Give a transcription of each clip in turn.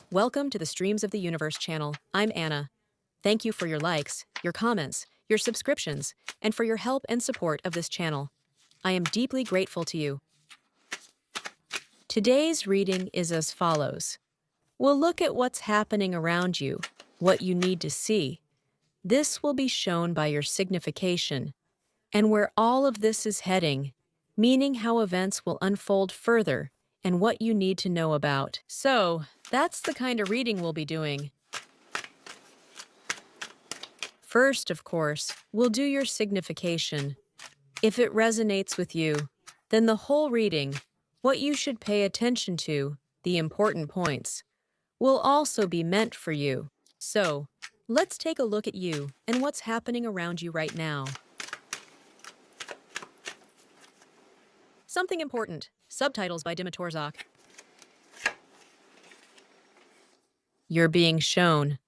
Welcome to the Streams of the Universe channel. I'm Anna. Thank you for your likes, your comments, your subscriptions, and for your help and support of this channel. I am deeply grateful to you. Today's reading is as follows. We'll look at what's happening around you, what you need to see. This will be shown by your signification, and where all of this is heading, meaning how events will unfold further and what you need to know about. So, that's the kind of reading we'll be doing. First, of course, we'll do your signification. If it resonates with you, then the whole reading, what you should pay attention to, the important points, will also be meant for you. So, let's take a look at you and what's happening around you right now. Something important. Subtitles by Dimatorzak. You're being shown.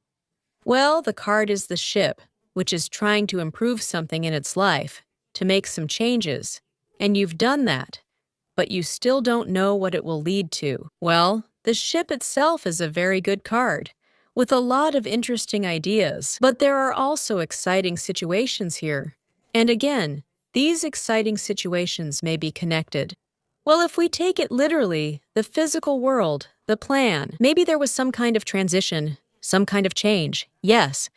Well, the card is the ship, which is trying to improve something in its life, to make some changes. And you've done that, but you still don't know what it will lead to. Well, the ship itself is a very good card, with a lot of interesting ideas. But there are also exciting situations here. And again, these exciting situations may be connected. Well, if we take it literally, the physical world, the plan, maybe there was some kind of transition, some kind of change, yes.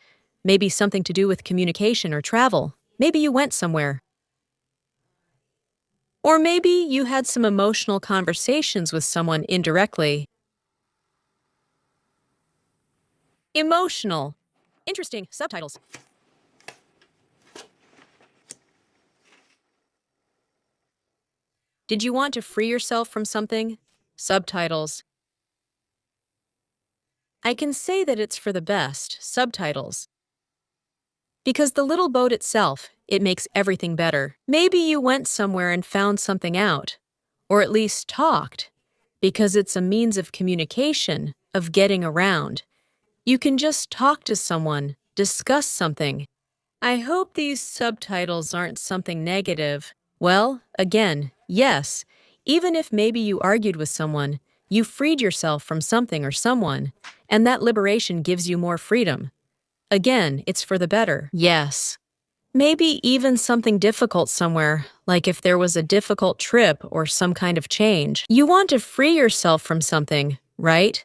Maybe something to do with communication or travel. Maybe you went somewhere. Or maybe you had some emotional conversations with someone indirectly. Emotional. Interesting. Subtitles. Did you want to free yourself from something? Subtitles. I can say that it's for the best, subtitles. Because the little boat itself, it makes everything better. Maybe you went somewhere and found something out, or at least talked, because it's a means of communication, of getting around. You can just talk to someone, discuss something. I hope these subtitles aren't something negative. Well, again, yes, even if maybe you argued with someone, you freed yourself from something or someone, and that liberation gives you more freedom. Again, it's for the better. Yes. Maybe even something difficult somewhere, like if there was a difficult trip or some kind of change. You want to free yourself from something, right?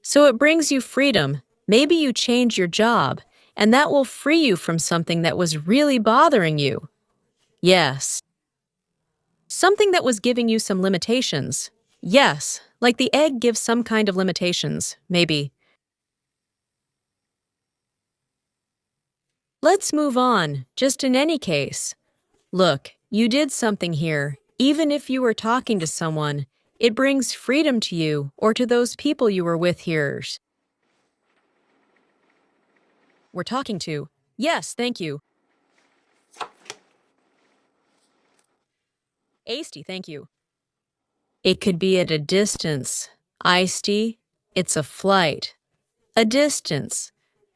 So it brings you freedom. Maybe you change your job, and that will free you from something that was really bothering you. Yes. Something that was giving you some limitations. Yes, like the egg gives some kind of limitations, maybe. Let's move on, just in any case. Look, you did something here. Even if you were talking to someone, it brings freedom to you or to those people you were with here. We're talking to. Yes, thank you. Asty, thank you. It could be at a distance. Icedy, it's a flight. A distance.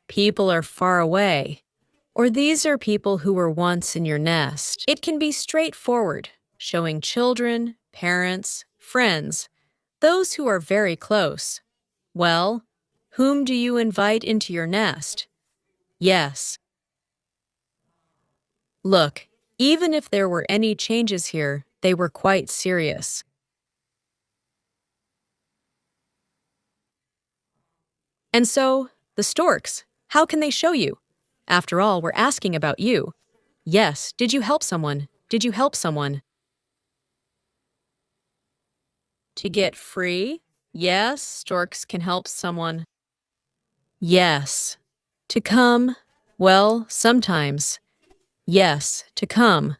People are far away. Or these are people who were once in your nest. It can be straightforward, showing children, parents, friends, those who are very close. Well, whom do you invite into your nest? Yes. Look, even if there were any changes here, they were quite serious. And so, the storks, how can they show you? After all, we're asking about you. Yes, did you help someone? Did you help someone? To get free? Yes, storks can help someone. Yes. To come? Well, sometimes. Yes, to come.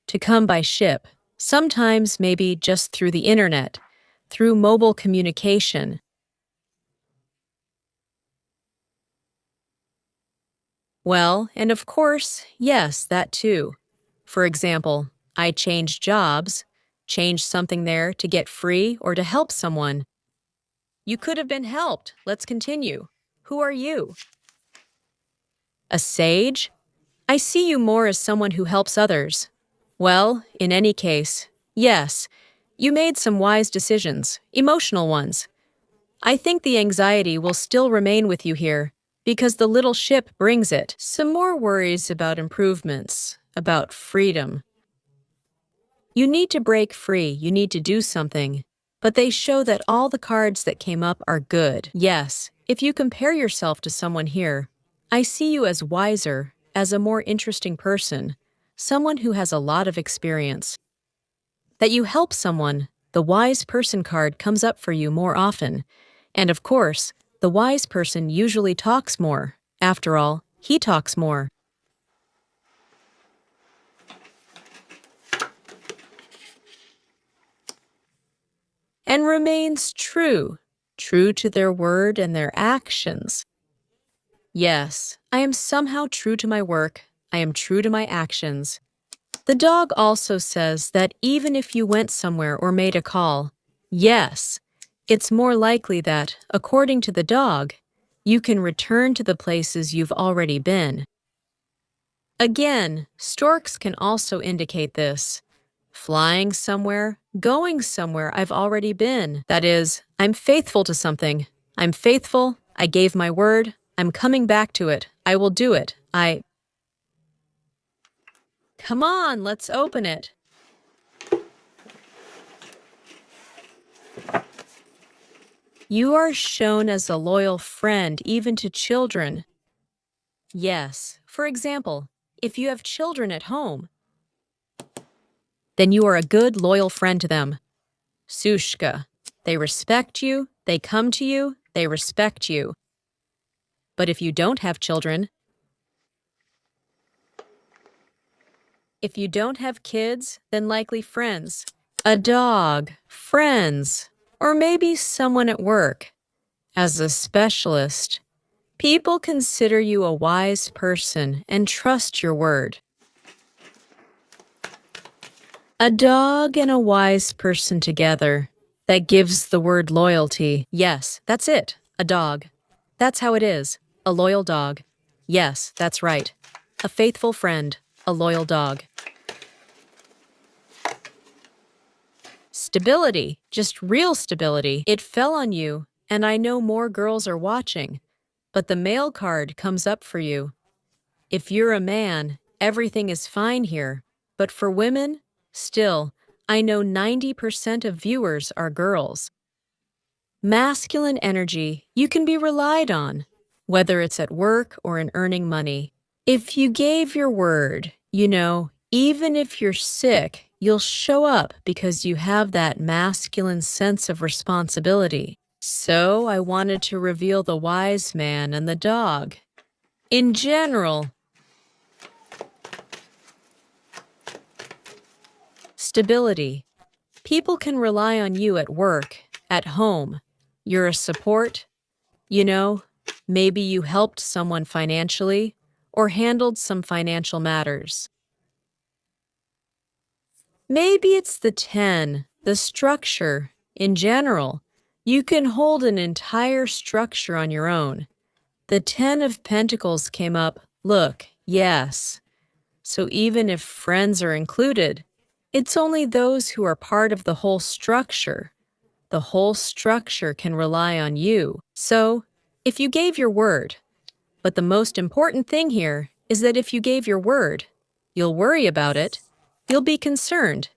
To come by ship. Sometimes maybe just through the internet, through mobile communication. Well, and of course, yes, that too. For example, I changed jobs, changed something there to get free or to help someone. You could have been helped. Let's continue. Who are you? A sage? I see you more as someone who helps others. Well, in any case, yes, you made some wise decisions, emotional ones. I think the anxiety will still remain with you here because the little ship brings it. Some more worries about improvements, about freedom. You need to break free, you need to do something. But they show that all the cards that came up are good. Yes, if you compare yourself to someone here, I see you as wiser, as a more interesting person, someone who has a lot of experience. That you help someone, the wise person card comes up for you more often. And of course, the wise person usually talks more. After all, he talks more. And remains true to their word and their actions. Yes, I am somehow true to my work, I am true to my actions. The dog also says that even if you went somewhere or made a call, yes, it's more likely that, according to the dog, you can return to the places you've already been. Again, storks can also indicate this. Flying somewhere, going somewhere I've already been. That is, I'm faithful to something. I'm faithful, I gave my word, I'm coming back to it, I will do it, Come on, let's open it. You are shown as a loyal friend even to children. Yes, for example, if you have children at home, then you are a good, loyal friend to them. Sushka. They respect you, they come to you, they respect you. But if you don't have children, if you don't have kids, then likely friends. A dog, friends, or maybe someone at work. As a specialist, people consider you a wise person and trust your word. A dog and a wise person together. That gives the word loyalty. Yes, that's it. A dog. That's how it is. A loyal dog. Yes, that's right. A faithful friend. A loyal dog. Stability. Just real stability. It fell on you, and I know more girls are watching. But the male card comes up for you. If you're a man, everything is fine here. But for women, still, I know 90% of viewers are girls. Masculine energy, you can be relied on, whether it's at work or in earning money. If you gave your word, even if you're sick, you'll show up because you have that masculine sense of responsibility. So I wanted to reveal the wise man and the dog. In general, stability. People can rely on you at work, at home. You're a support. Maybe you helped someone financially or handled some financial matters. Maybe it's the 10, the structure. In general, you can hold an entire structure on your own. The 10 of Pentacles came up. Look, yes. So even if friends are included, it's only those who are part of the whole structure. The whole structure can rely on you. So, if you gave your word, but the most important thing here is that if you gave your word, you'll worry about it, you'll be concerned,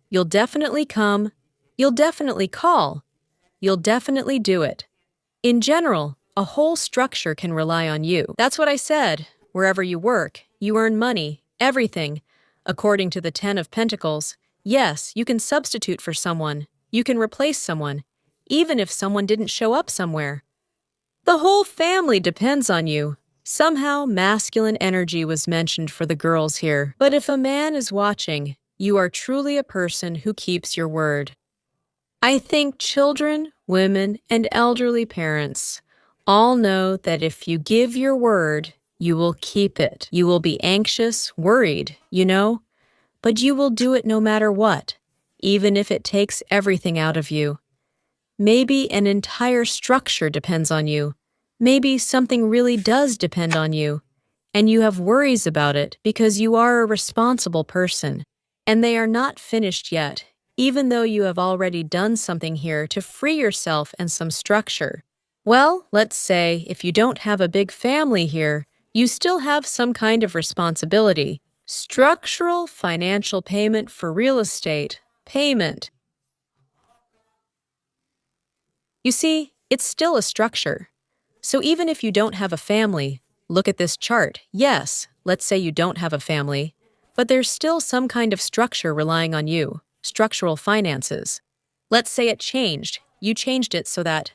you'll definitely come, you'll definitely call, you'll definitely do it. In general, a whole structure can rely on you. That's what I said. Wherever you work, you earn money, everything. According to the 10 of Pentacles, yes, you can substitute for someone. You can replace someone, even if someone didn't show up somewhere. The whole family depends on you. Somehow, masculine energy was mentioned for the girls here. But if a man is watching, you are truly a person who keeps your word. I think children, women, and elderly parents all know that if you give your word, you will keep it. You will be anxious, worried, but you will do it no matter what, even if it takes everything out of you. Maybe an entire structure depends on you. Maybe something really does depend on you, and you have worries about it because you are a responsible person, and they are not finished yet. even though you have already done something here to free yourself and some structure. Well, let's say if you don't have a big family here, you still have some kind of responsibility. Structural financial payment for real estate. Payment. You see, it's still a structure. So even if you don't have a family, look at this chart. Yes, let's say you don't have a family, but there's still some kind of structure relying on you. Structural finances. Let's say it changed. You changed it so that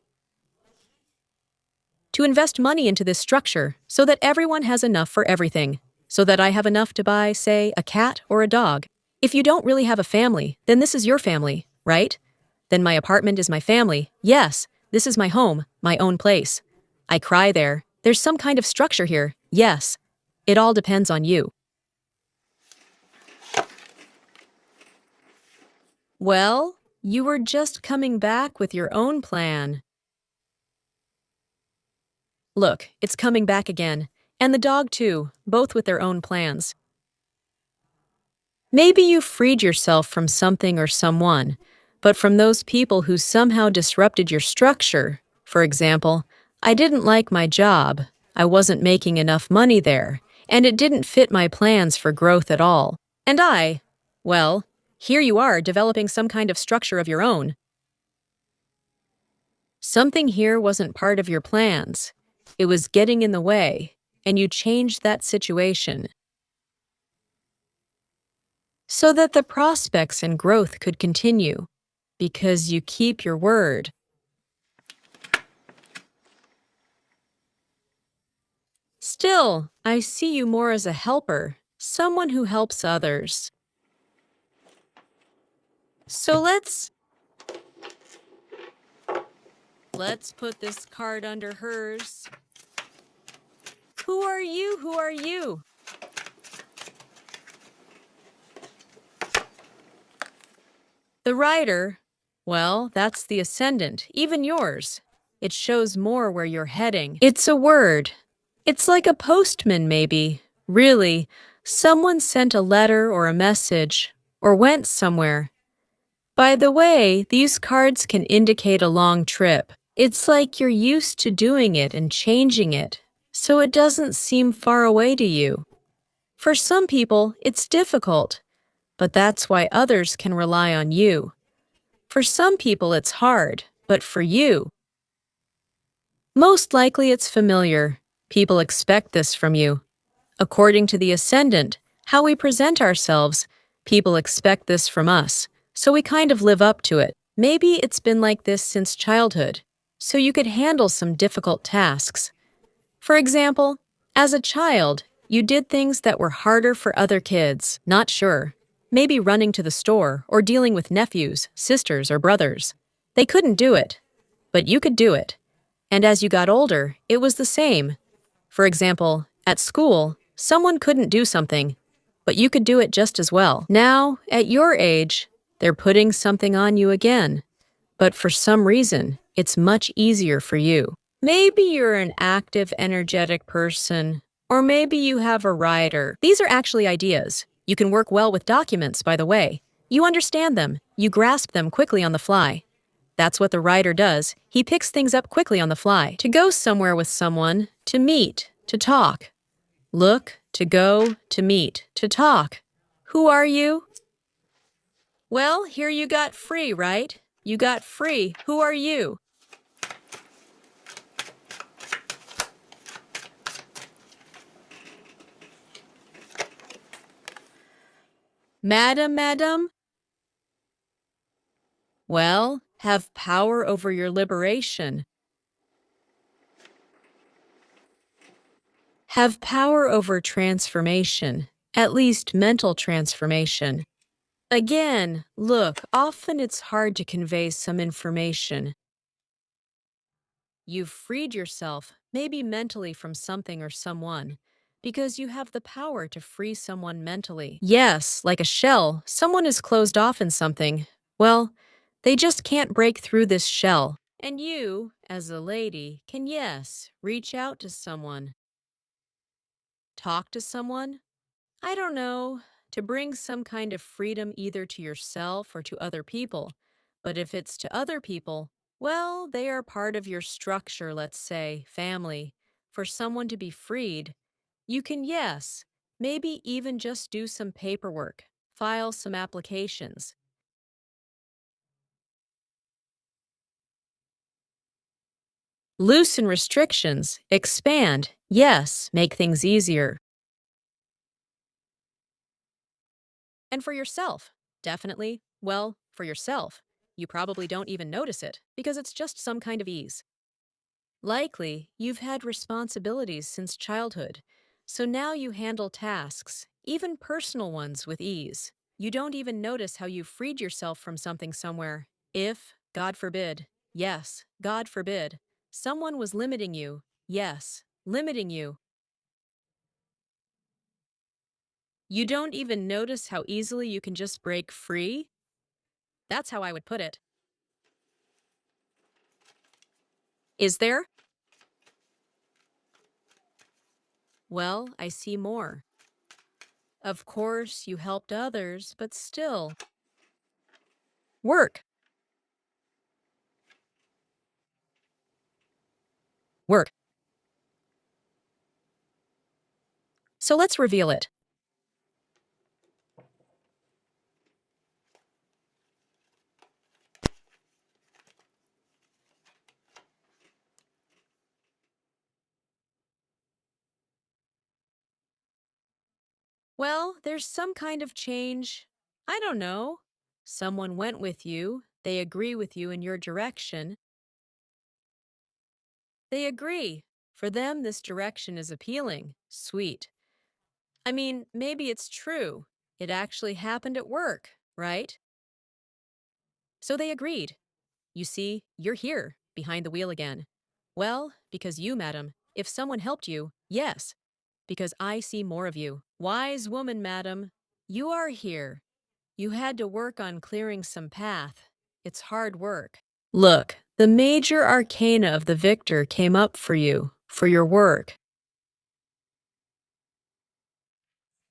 to invest money into this structure so that everyone has enough for everything, so that I have enough to buy, say, a cat or a dog. If you don't really have a family, then this is your family, right? Then my apartment is my family. Yes, this is my home, my own place. I cry there. There's some kind of structure here. Yes. It all depends on you. Well, you were just coming back with your own plan. Look, it's coming back again. And the dog too, both with their own plans. Maybe you freed yourself from something or someone, but from those people who somehow disrupted your structure. For example, I didn't like my job, I wasn't making enough money there, and it didn't fit my plans for growth at all. And well, here you are developing some kind of structure of your own. Something here wasn't part of your plans. It was getting in the way, and you changed that situation so that the prospects and growth could continue, because you keep your word. Still, I see you more as a helper, someone who helps others. So let's put this card under hers. Who are you? Who are you? The rider, well, that's the ascendant, even yours. It shows more where you're heading. It's a word. It's like a postman, maybe. Really, someone sent a letter or a message, or went somewhere. By the way, these cards can indicate a long trip. It's like you're used to doing it and changing it, so it doesn't seem far away to you. For some people, it's difficult, but that's why others can rely on you. For some people, it's hard, but for you, most likely it's familiar. People expect this from you. According to the ascendant, how we present ourselves, people expect this from us, so we kind of live up to it. Maybe it's been like this since childhood, so you could handle some difficult tasks. For example, as a child, you did things that were harder for other kids. Not sure. Maybe running to the store or dealing with nephews, sisters, or brothers. They couldn't do it, but you could do it. And as you got older, it was the same. For example, at school, someone couldn't do something, but you could do it just as well. Now, at your age, they're putting something on you again, but for some reason, it's much easier for you. Maybe you're an active, energetic person, or maybe you have a rider. These are actually ideas. You can work well with documents, by the way. You understand them. You grasp them quickly on the fly. That's what the writer does. He picks things up quickly on the fly. To go somewhere with someone, to meet, to talk. Look, to go, to meet, to talk. Who are you? Well, here you got free, right? You got free. Who are you? Madam? Well, have power over your liberation. Have power over transformation, at least mental transformation. Again, look, often it's hard to convey some information. You've freed yourself, maybe mentally from something or someone, because you have the power to free someone mentally. Yes, like a shell, someone is closed off in something. Well, they just can't break through this shell. And you, as a lady, can, yes, reach out to someone. Talk to someone? I don't know. to bring some kind of freedom either to yourself or to other people. But if it's to other people, well, they are part of your structure, let's say, family. For someone to be freed, you can, yes, maybe even just do some paperwork, file some applications. Loosen restrictions, expand, yes, make things easier. And for yourself, definitely, well, for yourself, you probably don't even notice it because it's just some kind of ease. Likely, you've had responsibilities since childhood, so now you handle tasks, even personal ones, with ease. You don't even notice how you freed yourself from something somewhere. If, God forbid, yes, God forbid, someone was limiting you, yes, limiting you, you don't even notice how easily you can just break free? That's how I would put it. Is there? Well, I see more. Of course, you helped others, but still. Work. Work. So let's reveal it. Well, there's some kind of change. I don't know. Someone went with you. They agree with you in your direction. They agree. For them, this direction is appealing. Sweet. I mean, maybe it's true. It actually happened at work, right? So they agreed. You see, you're here, behind the wheel again. Well, because you, madam. If someone helped you, yes. Because I see more of you. Wise woman, madam. You are here. You had to work on clearing some path. It's hard work. Look, the major arcana of the victor came up for you, for your work,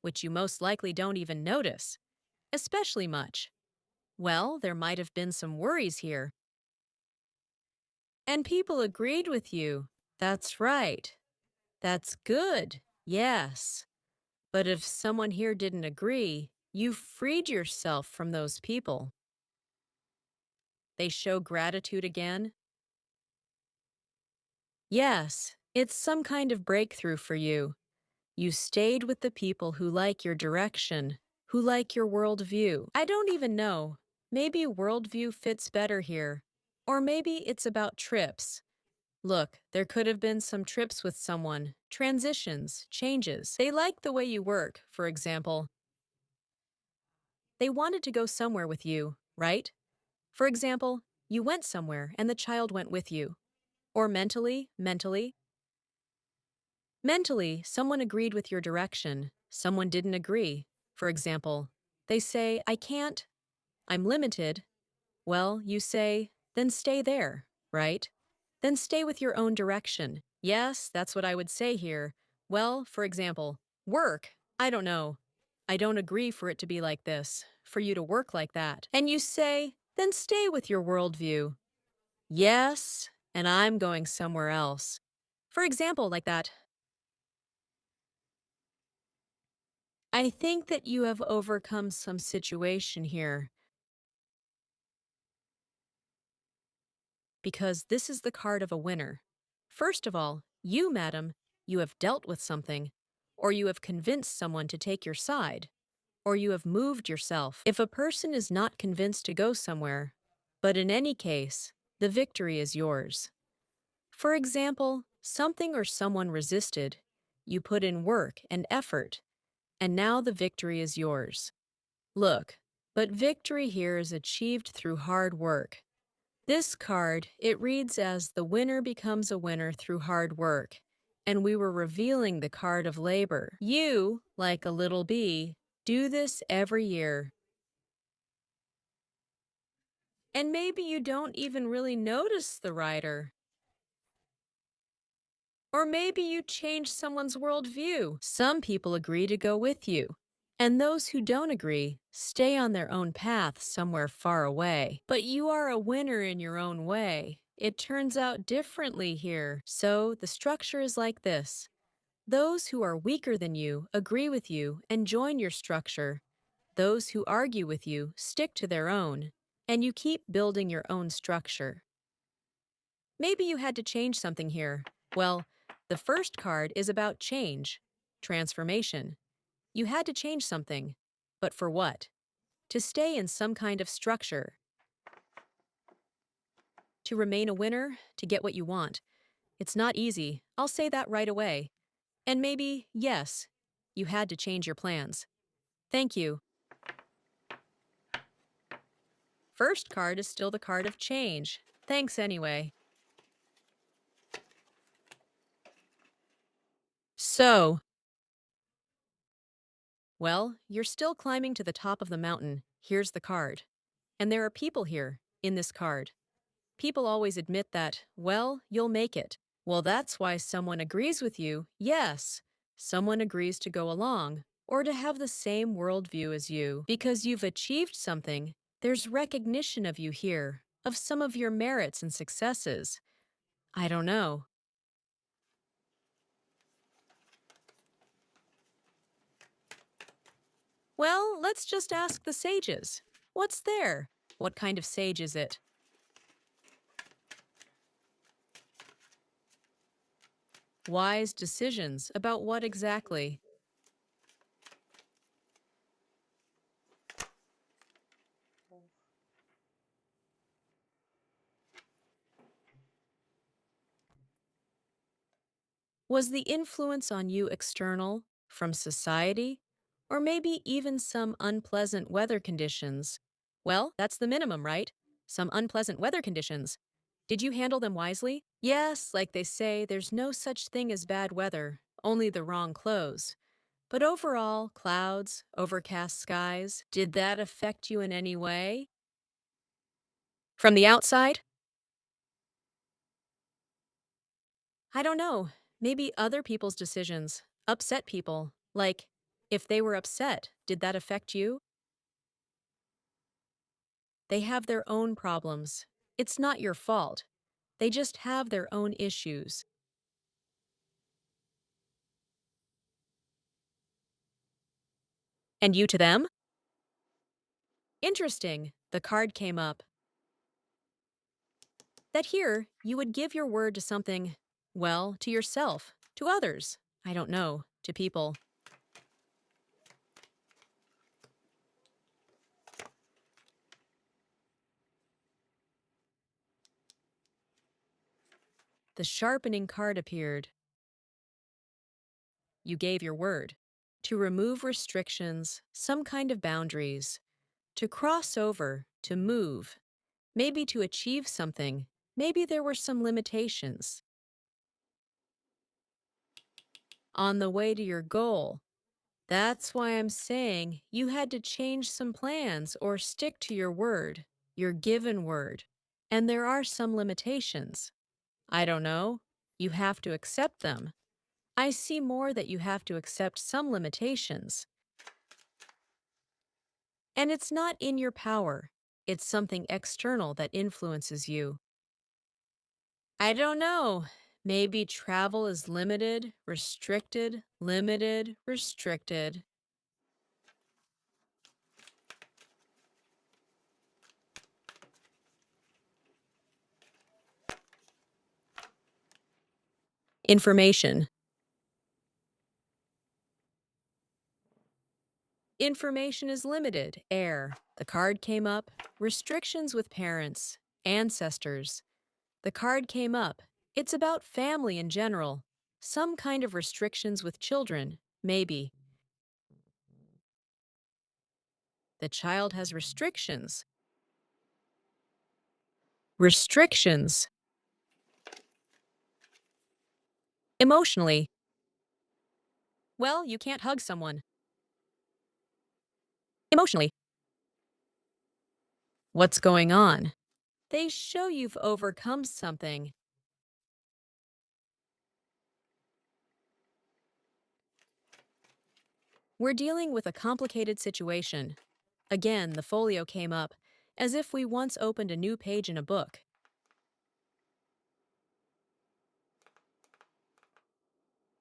which you most likely don't even notice, especially much. Well, there might have been some worries here. And people agreed with you. That's right. That's good. Yes. But if someone here didn't agree, you freed yourself from those people. They show gratitude again. Yes, it's some kind of breakthrough for you. You stayed with the people who like your direction, who like your worldview. I don't even know. Maybe worldview fits better here. Or maybe it's about trips. Look, there could have been some trips with someone, transitions, changes. They like the way you work, for example. They wanted to go somewhere with you, right? For example, you went somewhere and the child went with you. Or mentally, someone agreed with your direction. Someone didn't agree. For example, they say, I can't, I'm limited. Well, you say, then stay there, right? Then stay with your own direction. Yes, that's what I would say here. Well, for example, work. I don't know. I don't agree for it to be like this, for you to work like that. And you say, then stay with your worldview. Yes, and I'm going somewhere else. For example, like that. I think that you have overcome some situation here because this is the card of a winner. First of all, you, madam, you have dealt with something, or you have convinced someone to take your side, or you have moved yourself. If a person is not convinced to go somewhere, but in any case, the victory is yours. For example, something or someone resisted, you put in work and effort, and now the victory is yours. Look, but victory here is achieved through hard work. This card, it reads as the winner becomes a winner through hard work, and we were revealing the card of labor. You, like a little bee, do this every year. And maybe you don't even really notice the rider. Or maybe you change someone's worldview. Some people agree to go with you, And those who don't agree stay on their own path somewhere far away. But you are a winner in your own way. It turns out differently here. So the structure is like this. Those who are weaker than you agree with you and join your structure. Those who argue with you stick to their own, and you keep building your own structure. Maybe you had to change something here. Well, the first card is about change, transformation. You had to change something. But for what? To stay in some kind of structure. To remain a winner, to get what you want. It's not easy, I'll say that right away. And maybe, yes, you had to change your plans. Thank you. First card is still the card of change. Thanks anyway. So, well, you're still climbing to the top of the mountain. Here's the card. And there are people here, in this card. People always admit that, well, you'll make it. Well, that's why someone agrees with you, yes. Someone agrees to go along, or to have the same worldview as you. Because you've achieved something, there's recognition of you here, of some of your merits and successes. I don't know. Well, let's just ask the sages. What's there? What kind of sage is it? Wise decisions about what exactly? Was the influence on you external, from society, or maybe even some unpleasant weather conditions? Well, that's the minimum, right? Some unpleasant weather conditions. Did you handle them wisely? Yes, like they say, there's no such thing as bad weather, only the wrong clothes. But overall, clouds, overcast skies, did that affect you in any way? From the outside? I don't know. Maybe other people's decisions upset people. Like, if they were upset, did that affect you? They have their own problems. It's not your fault. They just have their own issues. And you to them? Interesting. The card came up. That here, you would give your word to something, well, to yourself, to others. I don't know, to people. The sharpening card appeared. You gave your word. To remove restrictions, some kind of boundaries. To cross over, to move. Maybe to achieve something. Maybe there were some limitations. On the way to your goal. That's why I'm saying you had to change some plans or stick to your word, your given word. And there are some limitations. I don't know. You have to accept them. I see more that you have to accept some limitations. And it's not in your power. It's something external that influences you. I don't know. Maybe travel is limited, restricted, limited, restricted. Information. Information is limited. Air. The card came up. Restrictions with parents. Ancestors. The card came up. It's about family in general. Some kind of restrictions with children. Maybe. The child has restrictions. Restrictions. Emotionally. Well, you can't hug someone. Emotionally. What's going on? They show you've overcome something. We're dealing with a complicated situation. Again, the folio came up, as if we once opened a new page in a book.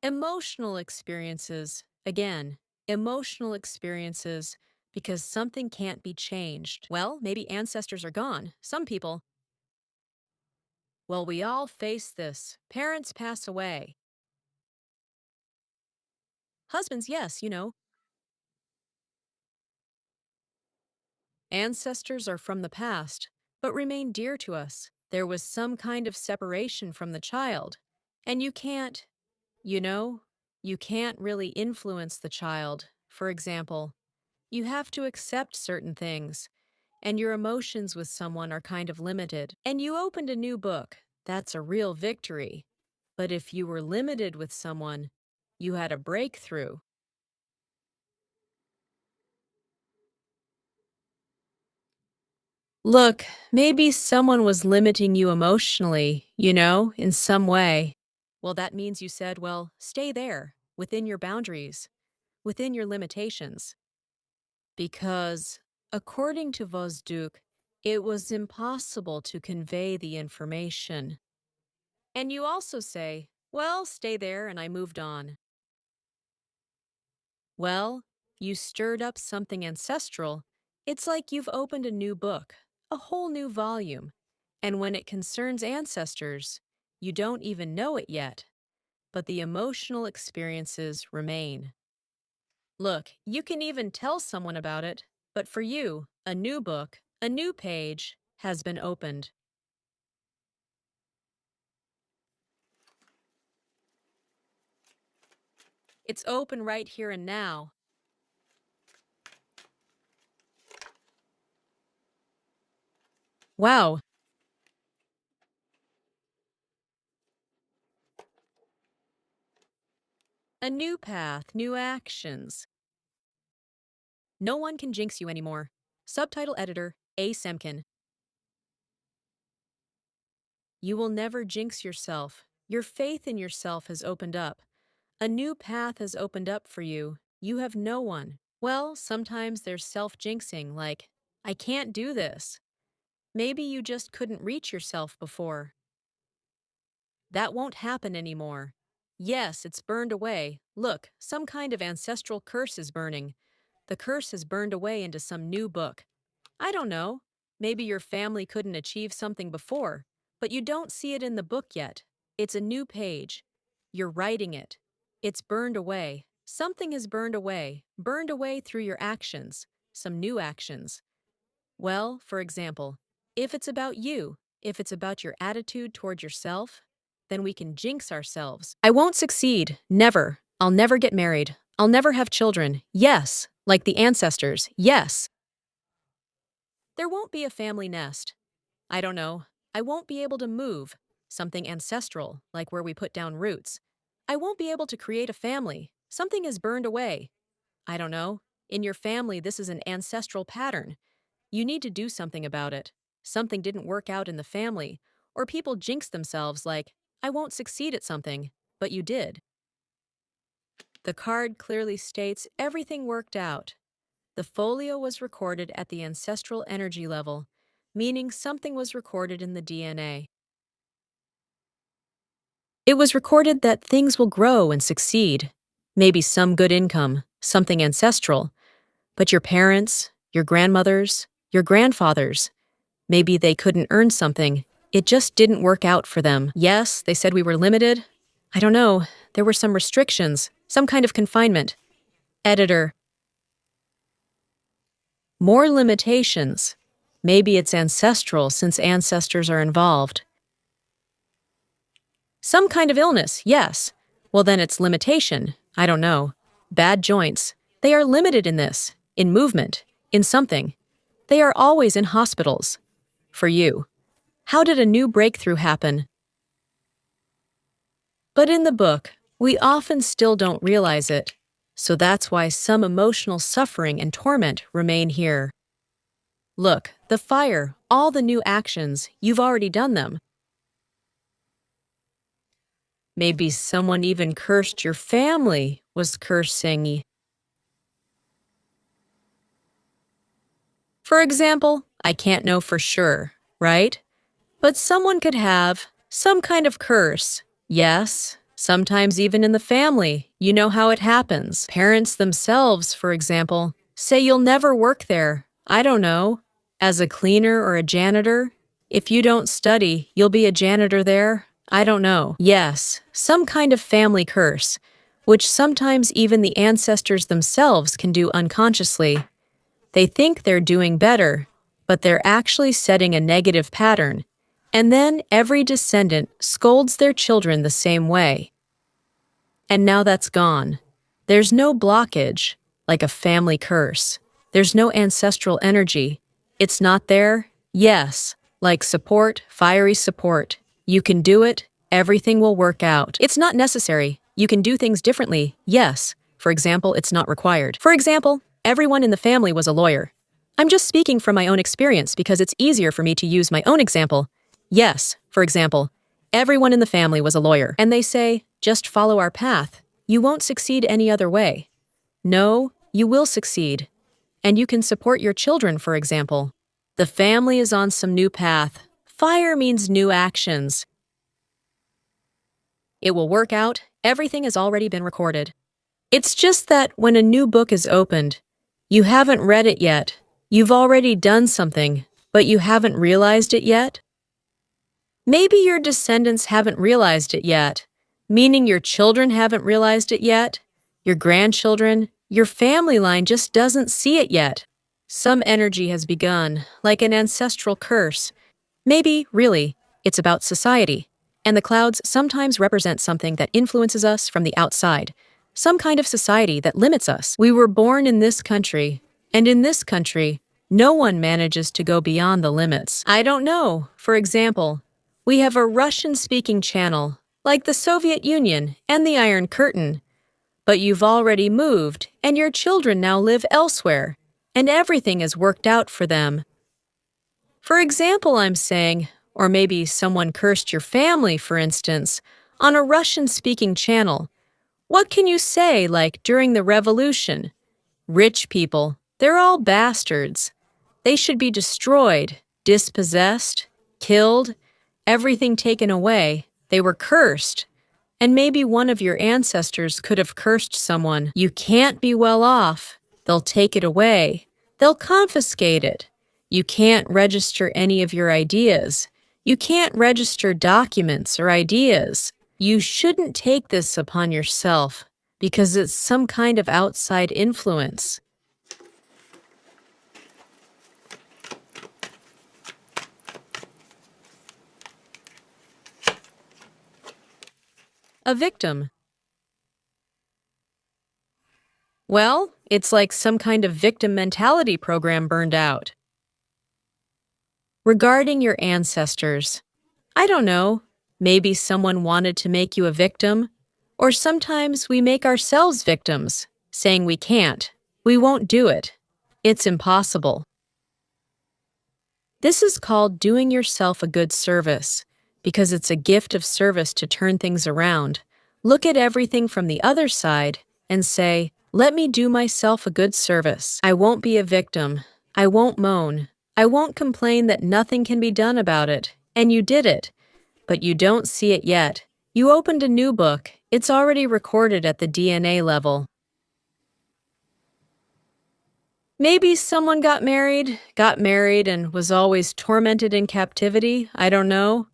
Emotional experiences. Again, emotional experiences because something can't be changed. Well, maybe ancestors are gone. Some people. Well, we all face this. Parents pass away. Husbands, yes, you know. Ancestors are from the past, but remain dear to us. There was some kind of separation from the child. And you can't, you know, you can't really influence the child. For example, you have to accept certain things, and your emotions with someone are kind of limited. And you opened a new book. That's a real victory. But if you were limited with someone, you had a breakthrough. Look, maybe someone was limiting you emotionally, in some way. Well, that means you said, well, stay there, within your boundaries, within your limitations. Because, according to Vosduk, it was impossible to convey the information. And you also say, well, stay there, and I moved on. Well, you stirred up something ancestral. It's like you've opened a new book, a whole new volume. And when it concerns ancestors, you don't even know it yet, but the emotional experiences remain. Look, you can even tell someone about it, but for you, a new book, a new page, has been opened. It's open right here and now. Wow, a new path, new actions. No one can jinx you anymore. Subtitle editor, A. Semkin. You will never jinx yourself. Your faith in yourself has opened up. A new path has opened up for you. You have no one. Well, sometimes there's self-jinxing, like, I can't do this. Maybe you just couldn't reach yourself before. That won't happen anymore. Yes, it's burned away. Look, some kind of ancestral curse is burning. The curse has burned away into some new book. I don't know. Maybe your family couldn't achieve something before, but you don't see it in the book yet. It's a new page. You're writing it. It's burned away. Something is burned away through your actions, some new actions. Well, for example, if it's about you, if it's about your attitude toward yourself, then we can jinx ourselves. I won't succeed. Never. I'll never get married. I'll never have children. Yes. Like the ancestors. Yes. There won't be a family nest. I don't know. I won't be able to move. Something ancestral, like where we put down roots. I won't be able to create a family. Something is burned away. I don't know. In your family, this is an ancestral pattern. You need to do something about it. Something didn't work out in the family, or people jinx themselves like, I won't succeed at something, but you did. The card clearly states everything worked out. The folio was recorded at the ancestral energy level, meaning something was recorded in the DNA. It was recorded that things will grow and succeed. Maybe some good income, something ancestral. But your parents, your grandmothers, your grandfathers, maybe they couldn't earn something. It just didn't work out for them. Yes, they said we were limited. I don't know. There were some restrictions, some kind of confinement. Editor. More limitations. Maybe it's ancestral since ancestors are involved. Some kind of illness, yes. Well, then it's limitation. I don't know. Bad joints. They are limited in this, in movement, in something. They are always in hospitals. For you. How did a new breakthrough happen? But in the book, we often still don't realize it. So that's why some emotional suffering and torment remain here. Look, the fire, all the new actions, you've already done them. Maybe someone even cursed your family, was cursing. For example, I can't know for sure, right? But someone could have some kind of curse. Yes, sometimes even in the family. You know how it happens. Parents themselves, for example, say you'll never work there. I don't know. As a cleaner or a janitor? If you don't study, you'll be a janitor there? I don't know. Yes, some kind of family curse, which sometimes even the ancestors themselves can do unconsciously. They think they're doing better, but they're actually setting a negative pattern. And then every descendant scolds their children the same way. And now that's gone. There's no blockage, like a family curse. There's no ancestral energy. It's not there? Yes, like support, fiery support. You can do it, everything will work out. It's not necessary. You can do things differently. Yes. For example, it's not required. For example, everyone in the family was a lawyer. I'm just speaking from my own experience because it's easier for me to use my own example. Yes, for example, everyone in the family was a lawyer. And they say, just follow our path. You won't succeed any other way. No, you will succeed. And you can support your children, for example. The family is on some new path. Fire means new actions. It will work out. Everything has already been recorded. It's just that when a new book is opened, you haven't read it yet. You've already done something, but you haven't realized it yet. Maybe your descendants haven't realized it yet, meaning your children haven't realized it yet. Your grandchildren, your family line just doesn't see it yet. Some energy has begun, like an ancestral curse. Maybe, really, it's about society. And the clouds sometimes represent something that influences us from the outside, some kind of society that limits us. We were born in this country, and in this country, no one manages to go beyond the limits. I don't know. For example, we have a Russian-speaking channel, like the Soviet Union and the Iron Curtain. But you've already moved, and your children now live elsewhere, and everything is worked out for them. For example, I'm saying, or maybe someone cursed your family, for instance, on a Russian-speaking channel. What can you say, like during the revolution? Rich people, they're all bastards. They should be destroyed, dispossessed, killed, everything taken away. They were cursed. And maybe one of your ancestors could have cursed someone. You can't be well off. They'll take it away. They'll confiscate it. You can't register any of your ideas. You can't register documents or ideas. You shouldn't take this upon yourself because it's some kind of outside influence. A victim. Well, it's like some kind of victim mentality program burned out. Regarding your ancestors, I don't know, maybe someone wanted to make you a victim, or sometimes we make ourselves victims, saying we can't, we won't do it, it's impossible. This is called doing yourself a good service, because it's a gift of service to turn things around. Look at everything from the other side and say, let me do myself a good service. I won't be a victim. I won't moan. I won't complain that nothing can be done about it. And you did it. But you don't see it yet. You opened a new book. It's already recorded at the DNA level. Maybe someone got married and was always tormented in captivity. I don't know.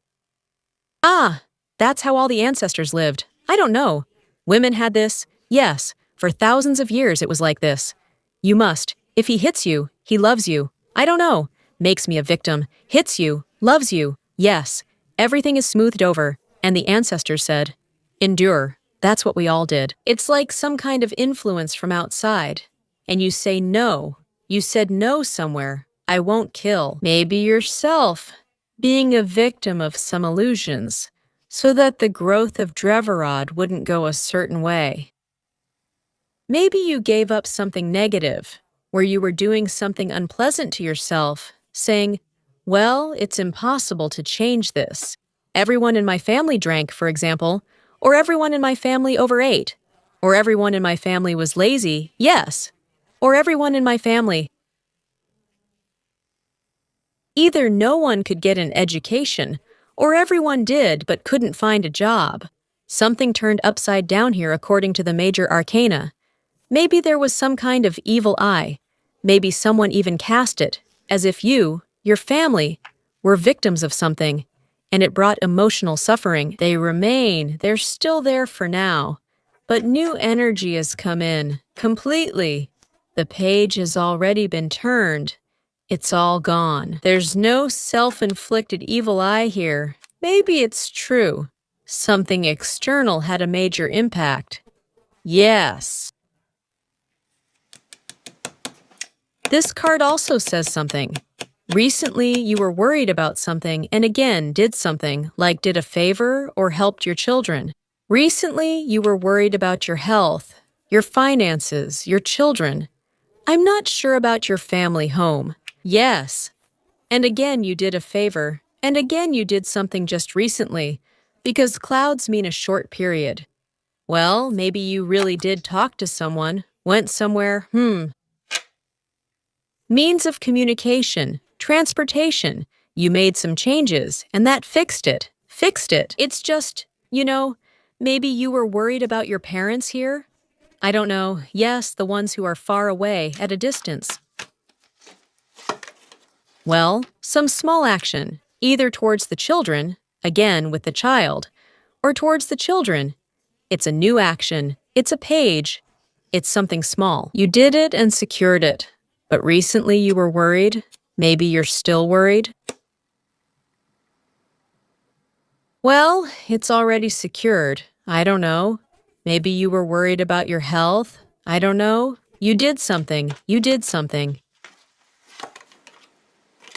Ah, that's how all the ancestors lived. I don't know. Women had this. Yes, for thousands of years it was like this. You must. If he hits you, he loves you. I don't know. Makes me a victim. Hits you. Loves you. Yes. Everything is smoothed over. And the ancestors said, endure. That's what we all did. It's like some kind of influence from outside. And you say no. You said no somewhere. I won't kill. Maybe yourself. Being a victim of some illusions, so that the growth of Drevorod wouldn't go a certain way. Maybe you gave up something negative, where you were doing something unpleasant to yourself, saying, well, it's impossible to change this. Everyone in my family drank, for example, or everyone in my family overate, or everyone in my family was lazy, yes, or everyone in my family. Either no one could get an education, or everyone did but couldn't find a job. Something turned upside down here according to the major arcana. Maybe there was some kind of evil eye. Maybe someone even cast it, as if you, your family, were victims of something, and it brought emotional suffering. They're still there for now. But new energy has come in, completely. The page has already been turned. It's all gone. There's no self-inflicted evil eye here. Maybe it's true. Something external had a major impact. Yes. This card also says something. Recently, you were worried about something and again did something, like did a favor or helped your children. Recently, you were worried about your health, your finances, your children. I'm not sure about your family home. Yes. And again, you did a favor, and again, you did something just recently, because clouds mean a short period. Well, maybe you really did talk to someone, went somewhere, Means of communication, transportation. You made some changes, and that fixed it. It's just, maybe you were worried about your parents here? I don't know. Yes, the ones who are far away, at a distance. Well, some small action, either towards the children, again with the child, or towards the children. It's a new action. It's a page. It's something small. You did it and secured it. But recently you were worried. Maybe you're still worried. Well, it's already secured. I don't know. Maybe you were worried about your health. I don't know. You did something.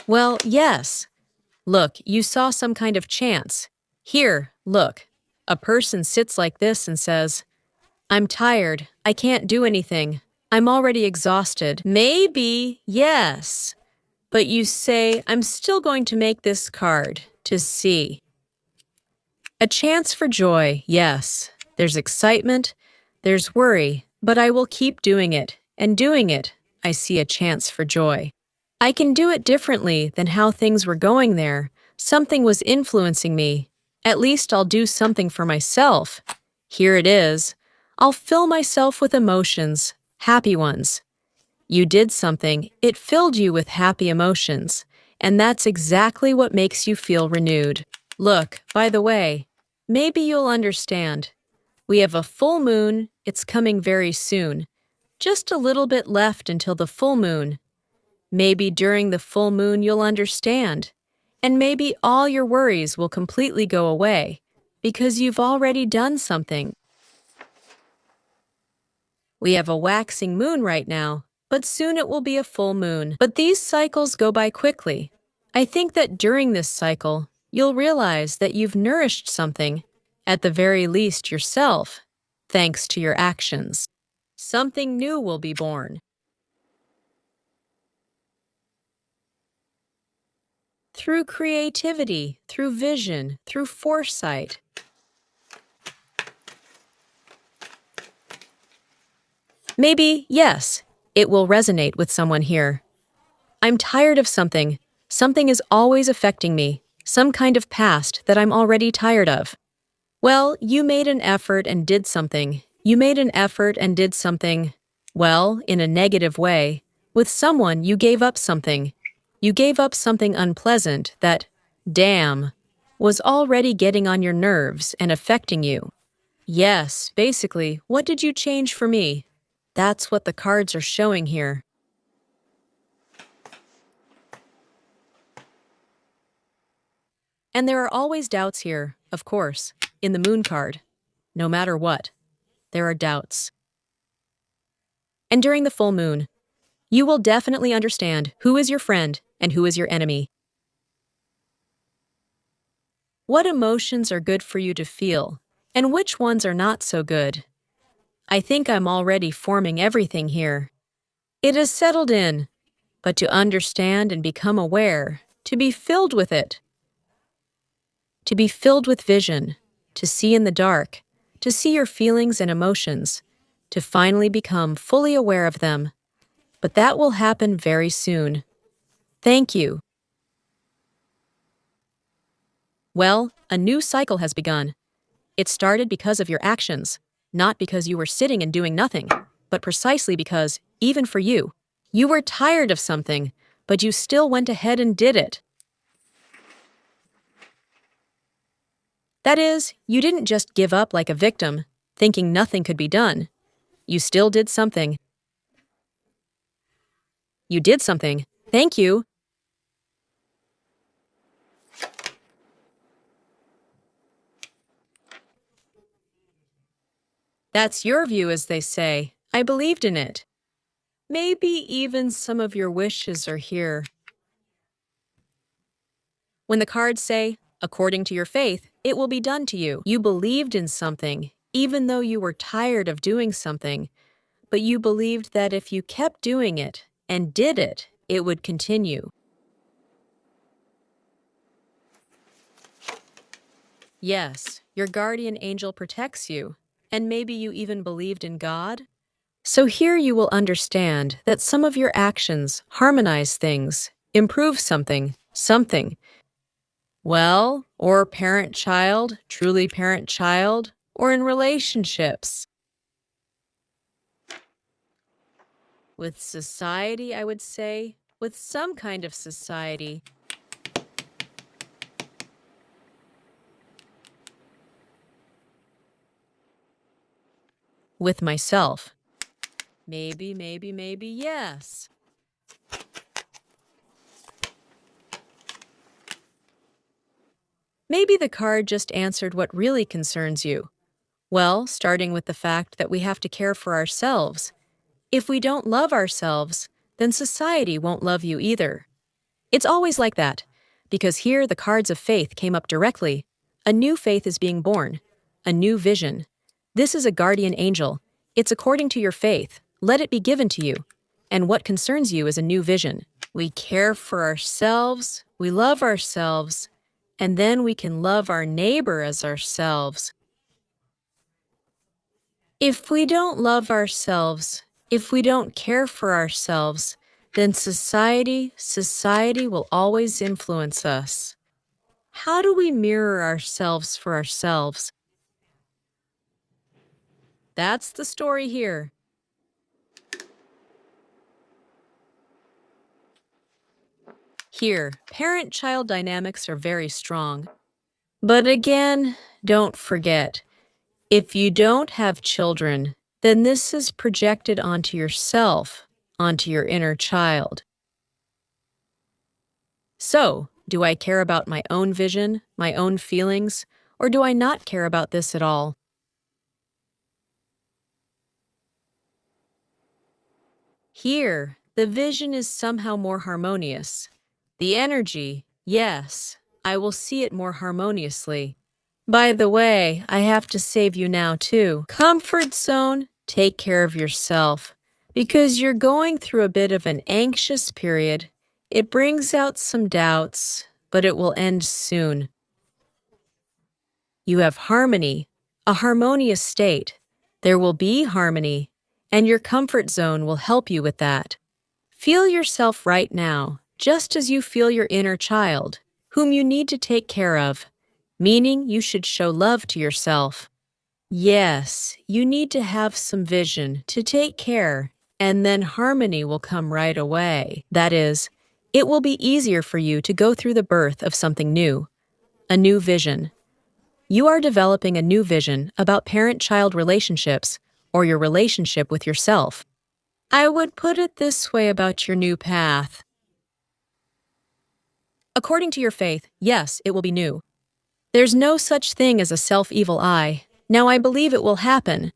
Well, yes. Look, you saw some kind of chance. Here, look. A person sits like this and says, I'm tired. I can't do anything. I'm already exhausted. Maybe, yes. But you say, I'm still going to make this card to see. A chance for joy, yes. There's excitement, there's worry, but I will keep doing it. And doing it, I see a chance for joy. I can do it differently than how things were going there. Something was influencing me. At least I'll do something for myself. Here it is. I'll fill myself with emotions, happy ones. You did something, it filled you with happy emotions, and that's exactly what makes you feel renewed. Look, by the way, maybe you'll understand. We have a full moon, it's coming very soon. Just a little bit left until the full moon. Maybe during the full moon you'll understand. And maybe all your worries will completely go away, because you've already done something. We have a waxing moon right now, but soon it will be a full moon. But these cycles go by quickly. I think that during this cycle, you'll realize that you've nourished something, at the very least yourself, thanks to your actions. Something new will be born. Through creativity, through vision, through foresight. Maybe, yes, it will resonate with someone here. I'm tired of something. Something is always affecting me, some kind of past that I'm already tired of. Well, you made an effort and did something. Well, in a negative way. With someone, you gave up something. You gave up something unpleasant that, damn, was already getting on your nerves and affecting you. Yes, basically, what did you change for me? That's what the cards are showing here. And there are always doubts here, of course, in the moon card. No matter what, there are doubts. And during the full moon, you will definitely understand who is your friend and who is your enemy. What emotions are good for you to feel, and which ones are not so good? I think I'm already forming everything here. It is settled in, but to understand and become aware, to be filled with it, to be filled with vision, to see in the dark, to see your feelings and emotions, to finally become fully aware of them. But that will happen very soon. Thank you. Well, a new cycle has begun. It started because of your actions, not because you were sitting and doing nothing, but precisely because, even for you, you were tired of something, but you still went ahead and did it. That is, you didn't just give up like a victim, thinking nothing could be done. You still did something. You did something. Thank you. That's your view, as they say. I believed in it. Maybe even some of your wishes are here. When the cards say, according to your faith, it will be done to you. You believed in something, even though you were tired of doing something, but you believed that if you kept doing it and did it, it would continue. Yes, your guardian angel protects you, and maybe you even believed in God? So here you will understand that some of your actions harmonize things, improve something. Well, or parent-child, truly parent-child, or in relationships. With society, I would say, with some kind of society. With myself. Maybe, yes. Maybe the card just answered what really concerns you. Well, starting with the fact that we have to care for ourselves. If we don't love ourselves, then society won't love you either. It's always like that, because here the cards of faith came up directly. A new faith is being born, a new vision. This is a guardian angel. It's according to your faith. Let it be given to you. And what concerns you is a new vision. We care for ourselves, we love ourselves, and then we can love our neighbor as ourselves. If we don't love ourselves, if we don't care for ourselves, then society will always influence us. How do we mirror ourselves for ourselves? That's the story here. Here, parent-child dynamics are very strong. But again, don't forget, if you don't have children, then this is projected onto yourself, onto your inner child. So, do I care about my own vision, my own feelings, or do I not care about this at all? Here, the vision is somehow more harmonious. The energy, yes, I will see it more harmoniously. By the way, I have to save you now too. Comfort zone, take care of yourself. Because you're going through a bit of an anxious period. It brings out some doubts, but it will end soon. You have harmony, a harmonious state. There will be harmony, and your comfort zone will help you with that. Feel yourself right now, just as you feel your inner child, whom you need to take care of, meaning you should show love to yourself. Yes, you need to have some vision to take care, and then harmony will come right away. That is, it will be easier for you to go through the birth of something new, a new vision. You are developing a new vision about parent-child relationships or your relationship with yourself. I would put it this way about your new path. According to your faith, yes, it will be new. There's no such thing as a self-evil eye. Now I believe it will happen.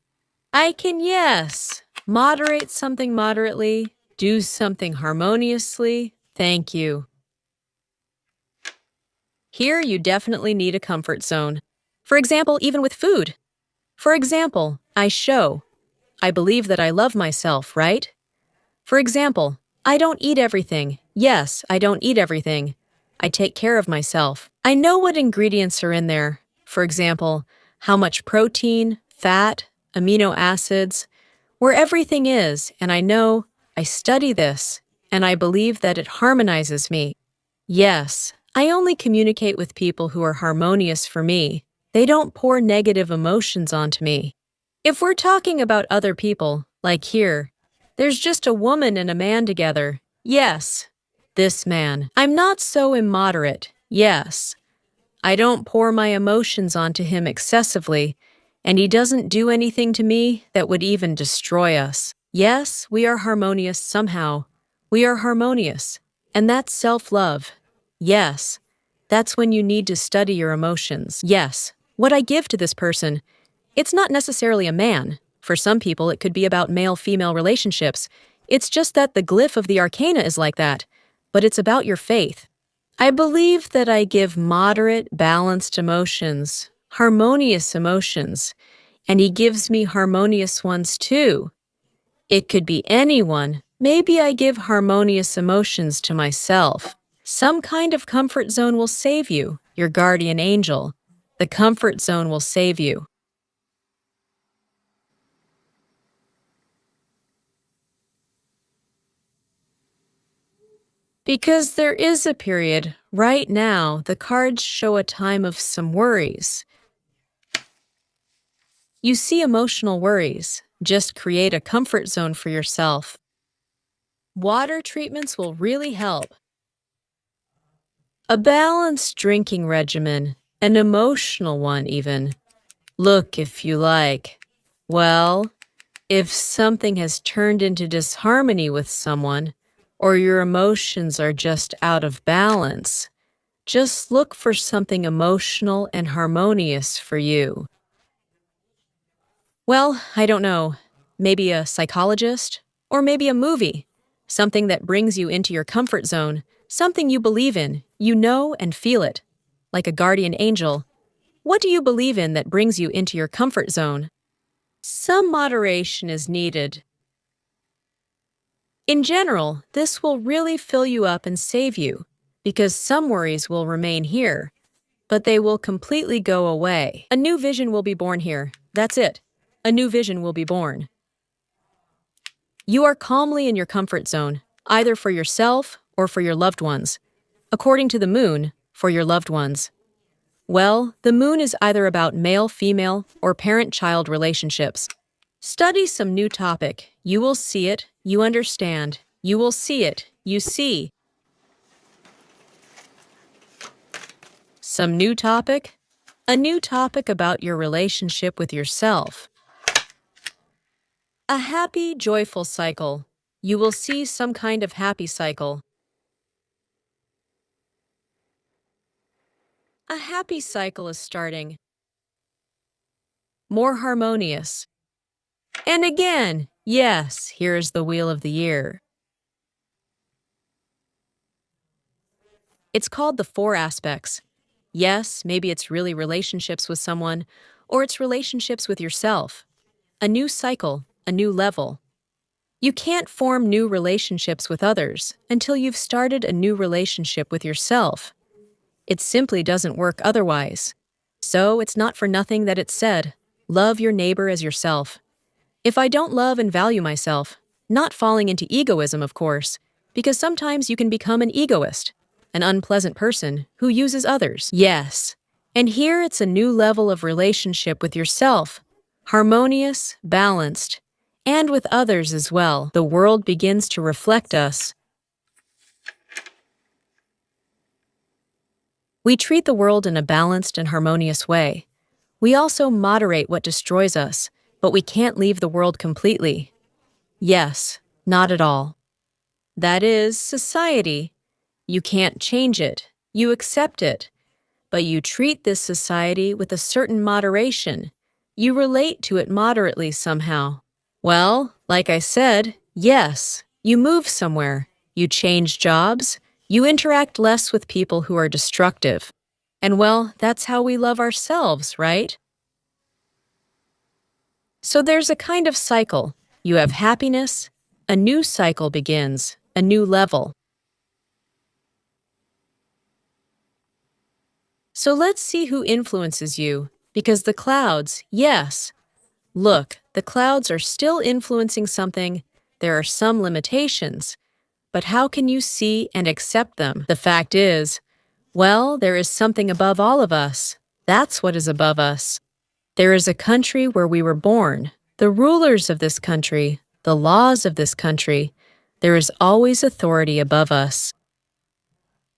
I can, yes, moderate something moderately, do something harmoniously. Thank you. Here you definitely need a comfort zone. For example, even with food. For example, I believe that I love myself, right? For example, I don't eat everything. Yes, I don't eat everything. I take care of myself. I know what ingredients are in there. For example, how much protein, fat, amino acids, where everything is, and I study this, and I believe that it harmonizes me. Yes, I only communicate with people who are harmonious for me. They don't pour negative emotions onto me. If we're talking about other people, like here, there's just a woman and a man together. Yes, this man. I'm not so immoderate. Yes. I don't pour my emotions onto him excessively, and he doesn't do anything to me that would even destroy us. Yes, we are harmonious somehow. We are harmonious, and that's self-love. Yes, that's when you need to study your emotions. Yes, what I give to this person, it's not necessarily a man. For some people, it could be about male-female relationships. It's just that the glyph of the arcana is like that, but it's about your faith. I believe that I give moderate, balanced emotions, harmonious emotions, and he gives me harmonious ones too. It could be anyone. Maybe I give harmonious emotions to myself. Some kind of comfort zone will save you, your guardian angel. The comfort zone will save you. Because there is a period, right now, the cards show a time of some worries. You see emotional worries. Just create a comfort zone for yourself. Water treatments will really help. A balanced drinking regimen, an emotional one even. Look, if you like. Well, if something has turned into disharmony with someone, or your emotions are just out of balance, just look for something emotional and harmonious for you. Well, I don't know. Maybe a psychologist? Or maybe a movie. Something that brings you into your comfort zone. Something you believe in. You know and feel it. Like a guardian angel. What do you believe in that brings you into your comfort zone? Some moderation is needed. In general, this will really fill you up and save you, because some worries will remain here, but they will completely go away. A new vision will be born here. That's it. A new vision will be born. You are calmly in your comfort zone, either for yourself or for your loved ones. According to the moon, for your loved ones. Well, the moon is either about male-female or parent-child relationships. Study some new topic. You will see it, you understand. You will see it, you see. Some new topic? A new topic about your relationship with yourself. A happy, joyful cycle. You will see some kind of happy cycle. A happy cycle is starting. More harmonious. And again, yes, here is the wheel of the year. It's called the 4 aspects. Yes, maybe it's really relationships with someone, or it's relationships with yourself. A new cycle, a new level. You can't form new relationships with others until you've started a new relationship with yourself. It simply doesn't work otherwise. So it's not for nothing that it's said, love your neighbor as yourself. If I don't love and value myself, not falling into egoism, of course, because sometimes you can become an egoist, an unpleasant person who uses others. Yes, and here it's a new level of relationship with yourself, harmonious, balanced, and with others as well. The world begins to reflect us. We treat the world in a balanced and harmonious way. We also moderate what destroys us, but we can't leave the world completely. Yes, not at all. That is society. You can't change it. You accept it. But you treat this society with a certain moderation. You relate to it moderately somehow. Well, like I said, yes, you move somewhere. You change jobs. You interact less with people who are destructive. And well, that's how we love ourselves, right? So there's a kind of cycle. You have happiness, a new cycle begins, a new level. So let's see who influences you, because the clouds, yes. Look, the clouds are still influencing something. There are some limitations. But how can you see and accept them? The fact is, Well, there is something above all of us. That's what is above us. There is a country where we were born, the rulers of this country, the laws of this country. There is always authority above us.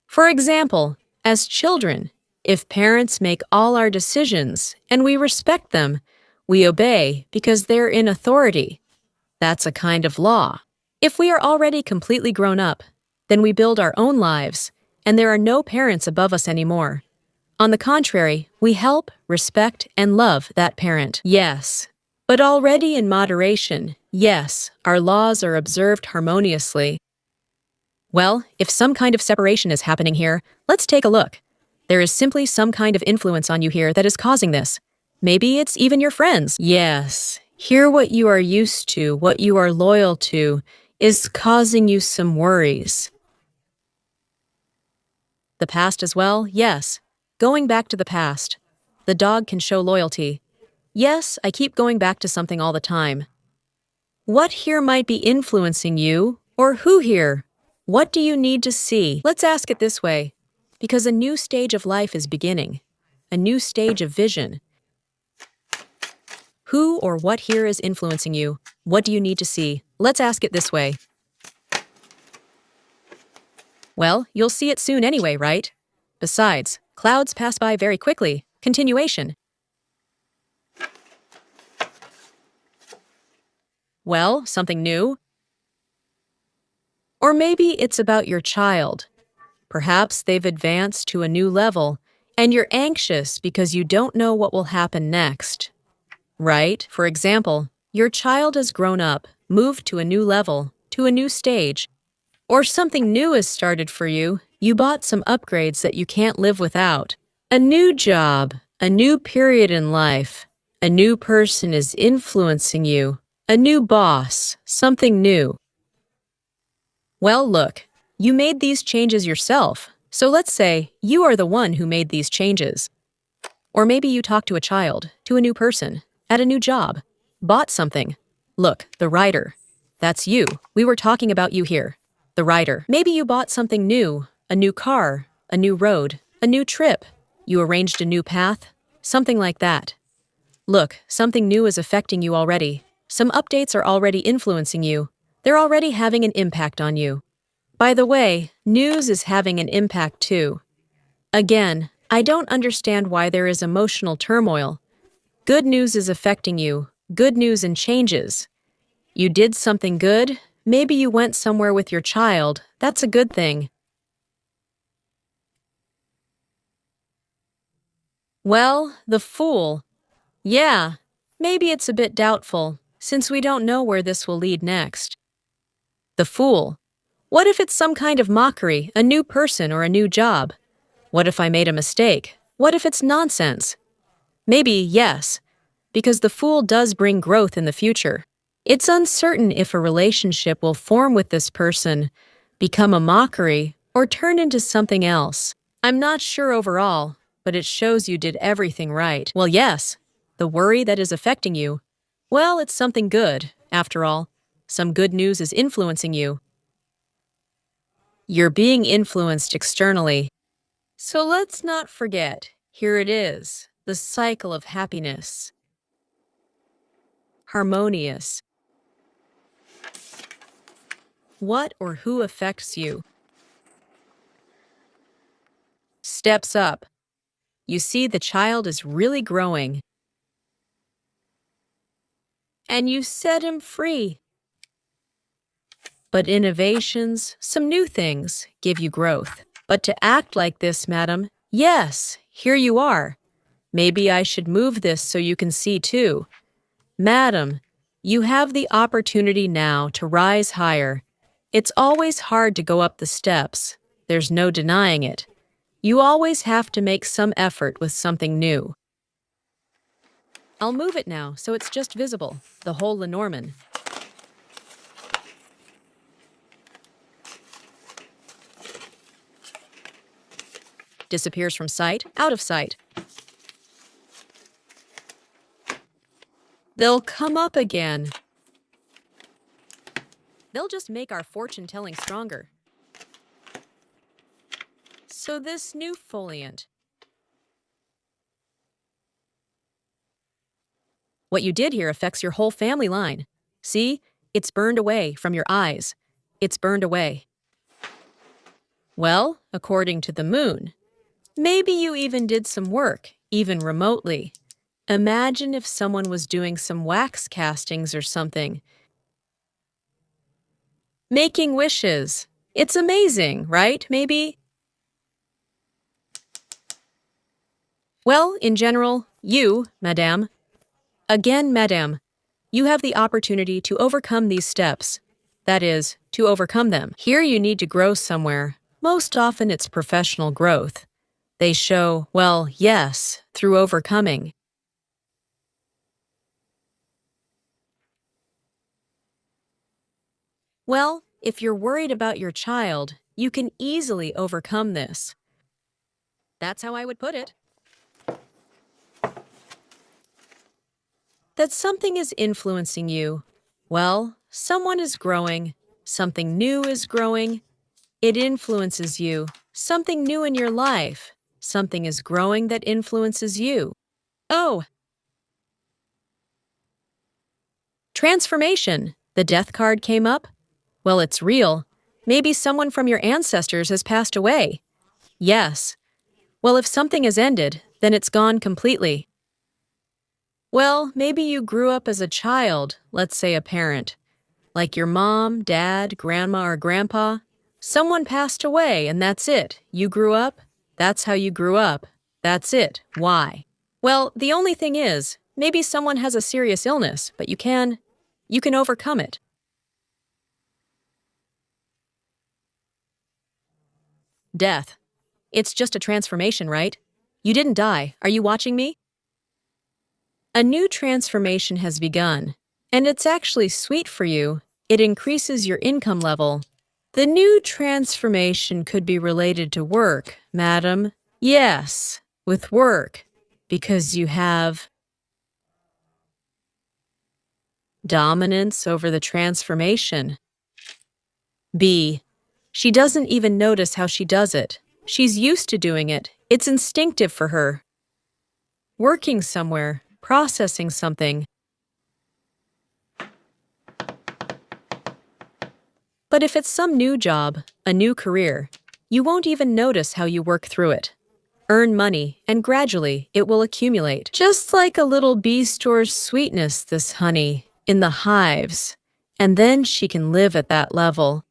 For example, as children, if parents make all our decisions and we respect them, we obey because they're in authority. That's a kind of law. If we are already completely grown up, then we build our own lives, and there are no parents above us anymore. On the contrary, we help, respect, and love that parent. Yes, but already in moderation. Yes, our laws are observed harmoniously. Well, if some kind of separation is happening here, let's take a look. There is simply some kind of influence on you here that is causing this. Maybe it's even your friends. Yes, here what you are used to, what you are loyal to, is causing you some worries. The past as well? Yes. Going back to the past. The dog can show loyalty. Yes, I keep going back to something all the time. What here might be influencing you, or who here? What do you need to see? Let's ask it this way, because a new stage of life is beginning, a new stage of vision. Who or what here is influencing you? What do you need to see? Let's ask it this way. Well, you'll see it soon anyway, right? Besides, clouds pass by very quickly. Continuation. Well, something new? Or maybe it's about your child. Perhaps they've advanced to a new level, and you're anxious because you don't know what will happen next. Right? For example, your child has grown up, moved to a new level, to a new stage, or something new has started for you. You bought some upgrades that you can't live without. A new job, a new period in life, a new person is influencing you, a new boss, something new. Well, look, you made these changes yourself, so let's say you are the one who made these changes. Or maybe you talked to a child, to a new person, at a new job, bought something. Look, the rider. That's you. We were talking about you here. The rider. Maybe you bought something new, a new car, a new road, a new trip. You arranged a new path, something like that. Look, something new is affecting you already. Some updates are already influencing you. They're already having an impact on you. By the way, news is having an impact too. Again, I don't understand why there is emotional turmoil. Good news is affecting you. Good news and changes. You did something good. Maybe you went somewhere with your child. That's a good thing. Well, the fool. Yeah, maybe it's a bit doubtful, since we don't know where this will lead next. The fool. What if it's some kind of mockery, a new person or a new job? What if I made a mistake? What if it's nonsense? Maybe, yes, because the fool does bring growth in the future. It's uncertain if a relationship will form with this person, become a mockery, or turn into something else. I'm not sure overall, but it shows you did everything right. Well, yes, the worry that is affecting you. Well, it's something good, after all. Some good news is influencing you. You're being influenced externally. So let's not forget, here it is, the cycle of happiness. Harmonious. What or who affects you? Steps up. You see the child is really growing. And you set him free. But innovations, some new things, give you growth. But to act like this, madam, yes, here you are. Maybe I should move this so you can see too. Madam, you have the opportunity now to rise higher. It's always hard to go up the steps. There's no denying it. You always have to make some effort with something new. I'll move it now so it's just visible, the whole Lenormand. Disappears from sight, out of sight. They'll come up again. They'll just make our fortune-telling stronger. So this new foliant. What you did here affects your whole family line. See? It's burned away from your eyes. It's burned away. Well, according to the moon, maybe you even did some work, even remotely. Imagine if someone was doing some wax castings or something. Making wishes. It's amazing, right? Maybe? Well, in general, you, madame. Again, madame, you have the opportunity to overcome these steps. That is, to overcome them. Here you need to grow somewhere. Most often it's professional growth. They show, well, yes, through overcoming. Well, if you're worried about your child, you can easily overcome this. That's how I would put it. That something is influencing you. Well, someone is growing. Something new is growing. It influences you. Something new in your life. Something is growing that influences you. Oh, transformation. The death card came up? Well, it's real. Maybe someone from your ancestors has passed away. Yes. Well, if something has ended, then it's gone completely. Well, maybe you grew up as a child, let's say a parent. Like your mom, dad, grandma, or grandpa. Someone passed away, and that's it. You grew up? That's how you grew up. That's it. Why? Well, the only thing is, maybe someone has a serious illness, but you can overcome it. Death. It's just a transformation, right? You didn't die. Are you watching me? A new transformation has begun, and it's actually sweet for you. It increases your income level. The new transformation could be related to work, madam. Yes, with work, because you have dominance over the transformation. B. She doesn't even notice how she does it. She's used to doing it. It's instinctive for her. Working somewhere, processing something. But if it's some new job, a new career, you won't even notice how you work through it. Earn money, and gradually it will accumulate. Just like a little bee stores sweetness, this honey, in the hives, and then she can live at that level.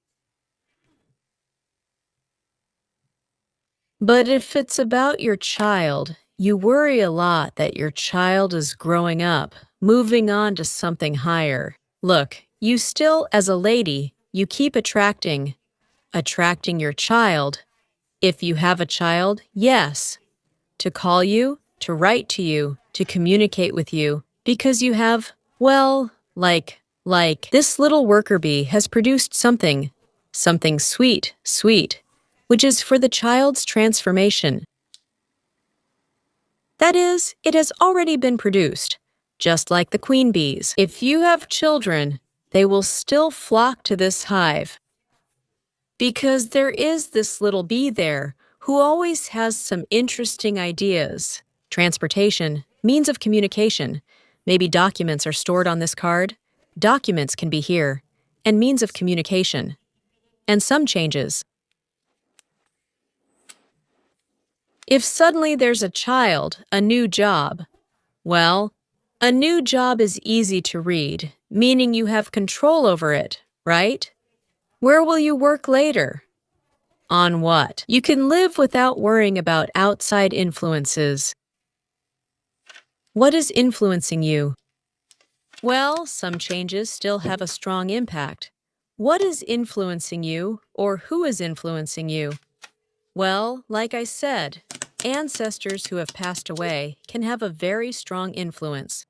But if it's about your child, you worry a lot that your child is growing up, moving on to something higher. Look, you still, as a lady, you keep attracting your child. If you have a child, yes. To call you, to write to you, to communicate with you, because you have, well, like this little worker bee has produced something sweet, which is for the child's transformation. That is, it has already been produced, just like the queen bees. If you have children, they will still flock to this hive. Because there is this little bee there who always has some interesting ideas. Transportation, means of communication. Maybe documents are stored on this card. Documents can be here. And means of communication. And some changes. If suddenly there's a child, a new job, well, a new job is easy to read, meaning you have control over it, right? Where will you work later? On what? You can live without worrying about outside influences. What is influencing you? Well, some changes still have a strong impact. What is influencing you, or who is influencing you? Well, like I said, ancestors who have passed away can have a very strong influence.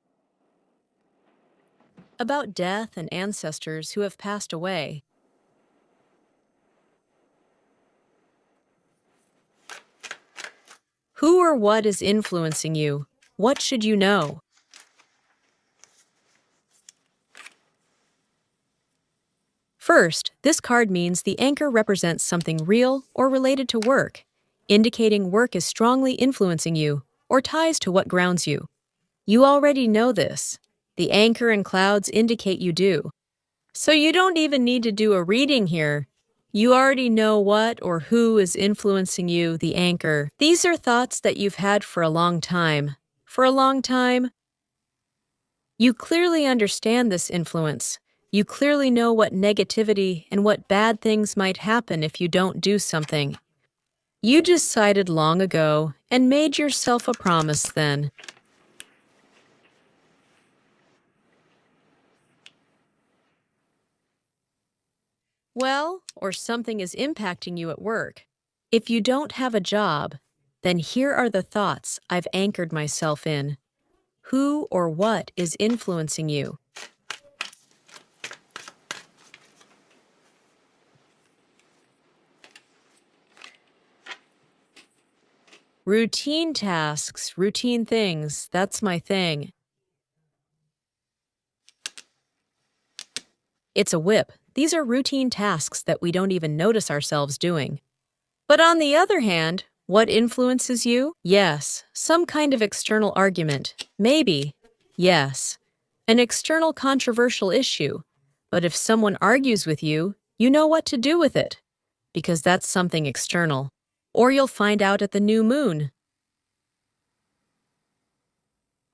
About death and ancestors who have passed away. Who or what is influencing you? What should you know? First, this card means the anchor represents something real or related to work. indicating work is strongly influencing you or ties to what grounds you. You already know this. The anchor and clouds indicate you do. So you don't even need to do a reading here. You already know what or who is influencing you, the anchor. These are thoughts that you've had for a long time. For a long time, you clearly understand this influence. You clearly know what negativity and what bad things might happen if you don't do something. You decided long ago and made yourself a promise then. Well, or something is impacting you at work. If you don't have a job, then here are the thoughts I've anchored myself in. Who or what is influencing you? Routine tasks, routine things, that's my thing. It's a whip. These are routine tasks that we don't even notice ourselves doing. But on the other hand, what influences you? Yes, some kind of external argument. Maybe. Yes. An external controversial issue. But if someone argues with you, you know what to do with it. Because that's something external. Or you'll find out at the new moon.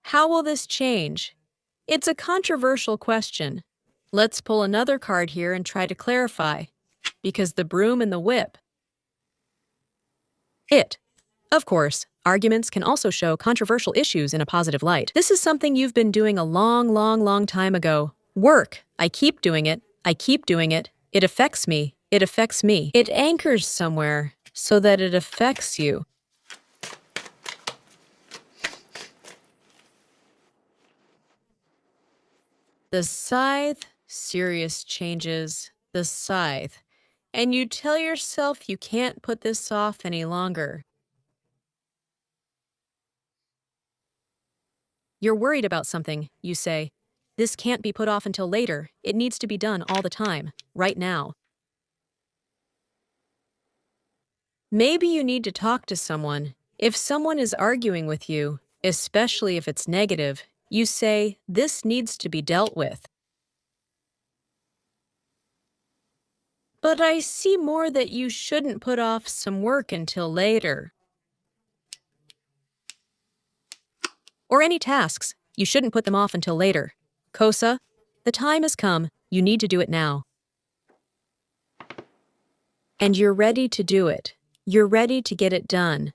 How will this change? It's a controversial question. Let's pull another card here and try to clarify. Because the broom and the whip. Of course, arguments can also show controversial issues in a positive light. This is something you've been doing a long time ago. Work. I keep doing it. I keep doing it. It affects me. It affects me. It anchors somewhere so that it affects you. The scythe, serious changes. The scythe. And you tell yourself you can't put this off any longer. You're worried about something, you say. This can't be put off until later. It needs to be done all the time, right now. Maybe you need to talk to someone. If someone is arguing with you, especially if it's negative, you say, this needs to be dealt with. But I see more that you shouldn't put off some work until later. Or any tasks. You shouldn't put them off until later. Kosa, the time has come. You need to do it now. And you're ready to do it. You're ready to get it done.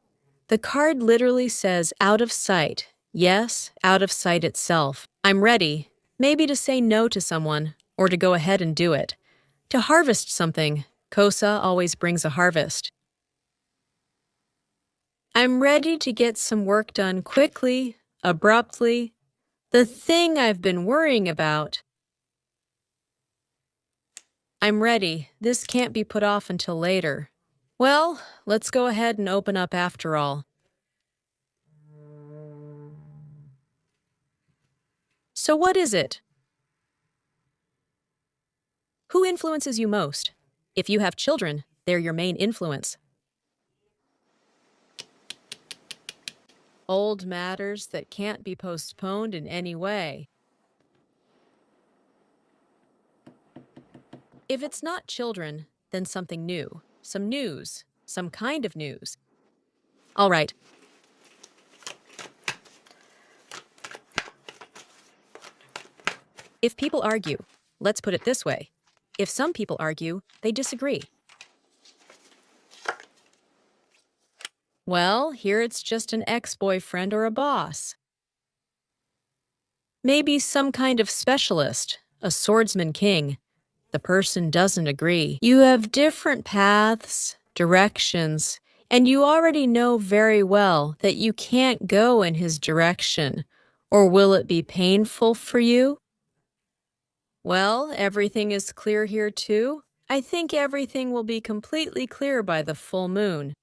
The card literally says out of sight. Yes, out of sight itself. I'm ready, maybe to say no to someone, or to go ahead and do it. To harvest something. Kosa always brings a harvest. I'm ready to get some work done quickly, abruptly. The thing I've been worrying about. I'm ready. This can't be put off until later. Well, let's go ahead and open up after all. So what is it? Who influences you most? If you have children, they're your main influence. Old matters that can't be postponed in any way. If it's not children, then something new, some news, some kind of news. All right. If people argue, let's put it this way. If some people argue, they disagree. Well, here it's just an ex-boyfriend or a boss. Maybe some kind of specialist, a swordsman king. The person doesn't agree. You have different paths, directions, and you already know very well that you can't go in his direction. Or will it be painful for you? Well, everything is clear here too. I think everything will be completely clear by the full moon.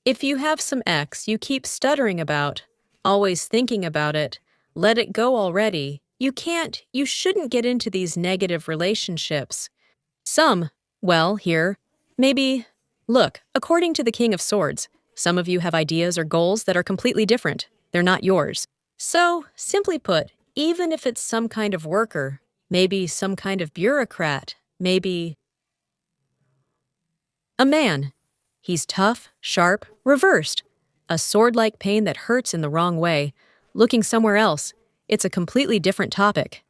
If you have some ex you keep stuttering about, always thinking about it, let it go already. You shouldn't get into these negative relationships. Some, well, here, maybe Look, according to the King of Swords, some of you have ideas or goals that are completely different. They're not yours. So, simply put, even if it's some kind of worker, maybe some kind of bureaucrat, maybe a man. He's tough, sharp, reversed. A sword-like pain that hurts in the wrong way. Looking somewhere else, it's a completely different topic.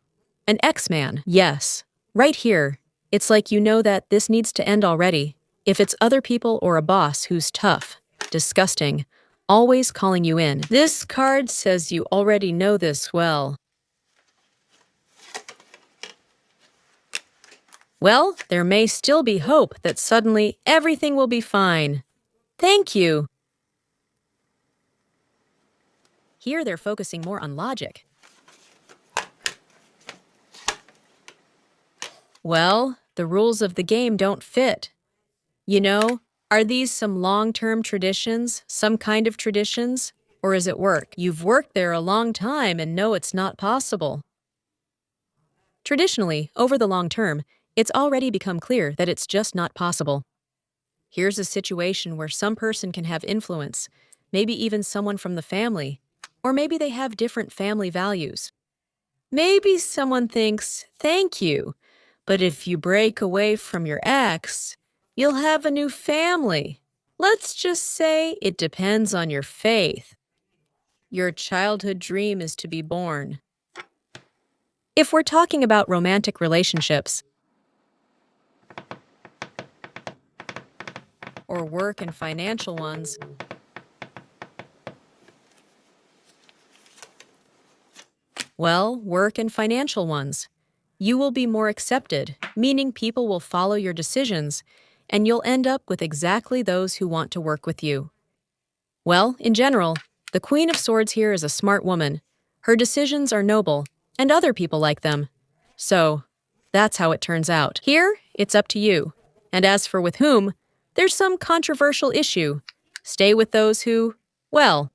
An X-Man, yes. Right here, it's like you know that this needs to end already. If it's other people or a boss who's tough, disgusting, always calling you in. This card says you already know this well. Well, there may still be hope that suddenly everything will be fine. Thank you. Here they're focusing more on logic. Well, the rules of the game don't fit. You know, are these some long-term traditions, some kind of traditions, or is it work? You've worked there a long time and know it's not possible. Traditionally, over the long term, it's already become clear that it's just not possible. Here's a situation where some person can have influence, maybe even someone from the family, or maybe they have different family values. Maybe someone thinks, thank you, but if you break away from your ex, you'll have a new family. Let's just say it depends on your faith. Your childhood dream is to be born. If we're talking about romantic relationships, or work and financial ones, well, work and financial ones, you will be more accepted, meaning people will follow your decisions, and you'll end up with exactly those who want to work with you. Well, in general, the Queen of Swords here is a smart woman. Her decisions are noble, and other people like them. So, that's how it turns out. Here, it's up to you. And as for with whom, there's some controversial issue. Stay with those who, well,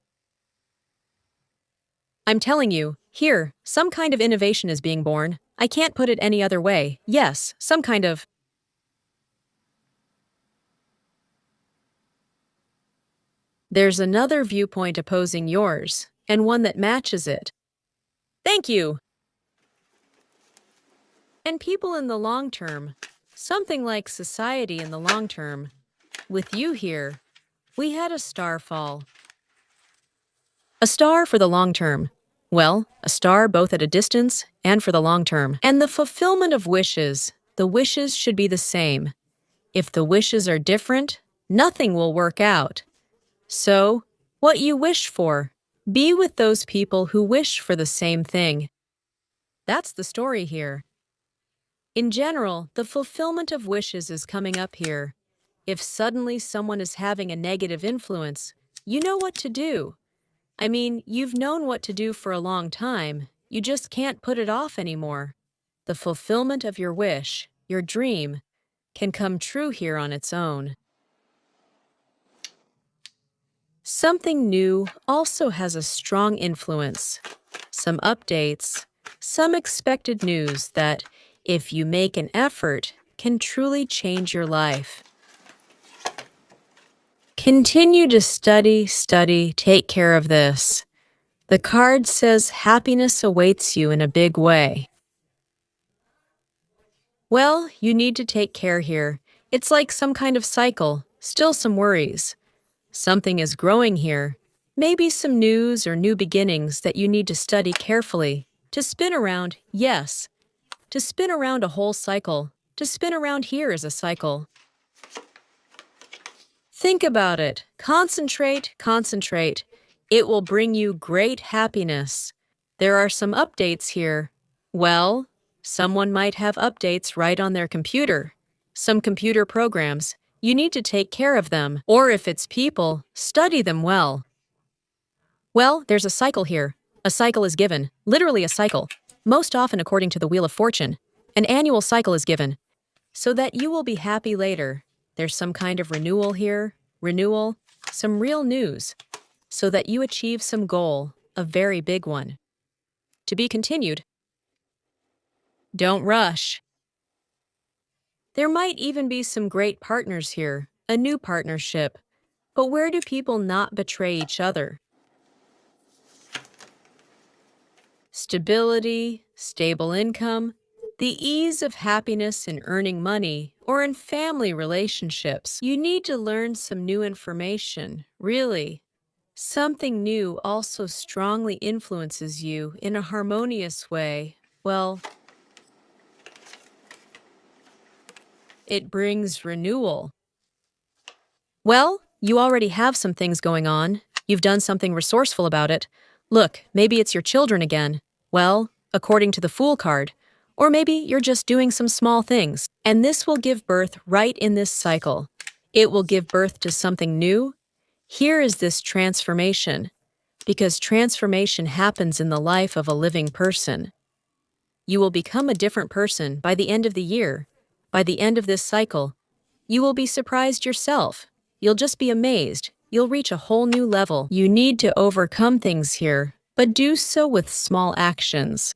I'm telling you, here, some kind of innovation is being born. I can't put it any other way. Yes, some kind of. There's another viewpoint opposing yours, and one that matches it. Thank you. And people in the long term, something like society in the long term. With you here, we had a star fall. A star for the long term. Well, a star both at a distance and for the long term. And the fulfillment of wishes, the wishes should be the same. If the wishes are different, nothing will work out. So, what you wish for, be with those people who wish for the same thing. That's the story here. In general, the fulfillment of wishes is coming up here. If suddenly someone is having a negative influence, you know what to do. I mean, you've known what to do for a long time. You just can't put it off anymore. The fulfillment of your wish, your dream, can come true here on its own. Something new also has a strong influence. Some updates, some expected news that, if you make an effort, can truly change your life. Continue to study, take care of this. The card says happiness awaits you in a big way. Well, you need to take care here. It's like some kind of cycle, still some worries. Something is growing here. Maybe some news or new beginnings that you need to study carefully. To spin around, yes. To spin around a whole cycle. To spin around here is a cycle. Think about it. Concentrate. It will bring you great happiness. There are some updates here. Well, someone might have updates right on their computer. Some computer programs. You need to take care of them. Or if it's people, study them well. Well, there's a cycle here. A cycle is given. Literally a cycle. Most often according to the Wheel of Fortune. An annual cycle is given. So that you will be happy later. There's some kind of renewal here. Renewal. Some real news. So that you achieve some goal. A very big one. To be continued. Don't rush. There might even be some great partners here. a new partnership. But where do people not betray each other? Stability, stable income, the ease of happiness in earning money, or in family relationships. You need to learn some new information, really. Something new also strongly influences you in a harmonious way. Well, it brings renewal. Well, you already have some things going on. You've done something resourceful about it. Look, maybe it's your children again. Well, according to the Fool card. Or maybe you're just doing some small things. And this will give birth right in this cycle. It will give birth to something new. Here is this transformation. Because transformation happens in the life of a living person. You will become a different person by the end of the year. By the end of this cycle, you will be surprised yourself. You'll just be amazed. You'll reach a whole new level. You need to overcome things here, but do so with small actions.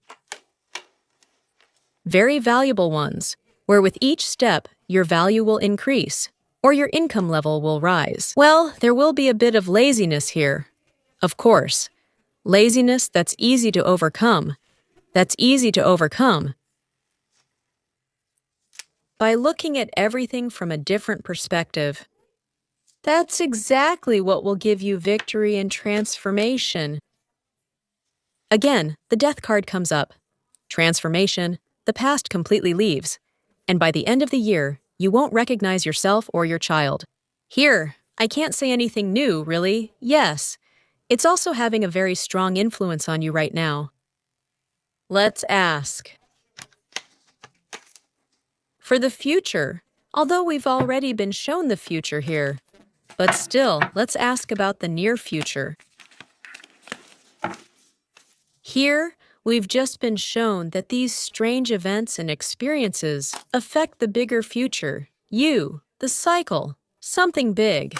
Very valuable ones, where with each step, your value will increase, or your income level will rise. Well, there will be a bit of laziness here. Of course. Laziness that's easy to overcome. That's easy to overcome by looking at everything from a different perspective. That's exactly what will give you victory and transformation. Again, the Death card comes up. Transformation, the past completely leaves. And by the end of the year, you won't recognize yourself or your child. Here, I can't say anything new, really. Yes. It's also having a very strong influence on you right now. Let's ask. For the future, although we've already been shown the future here, but still, let's ask about the near future. Here, we've just been shown that these strange events and experiences affect the bigger future, you, the cycle, something big.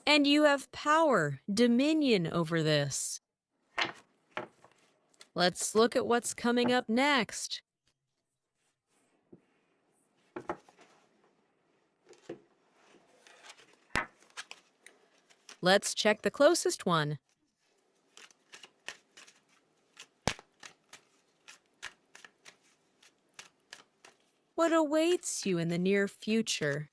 And you have power, dominion over this. Let's look at what's coming up next. Let's check the closest one. What awaits you in the near future?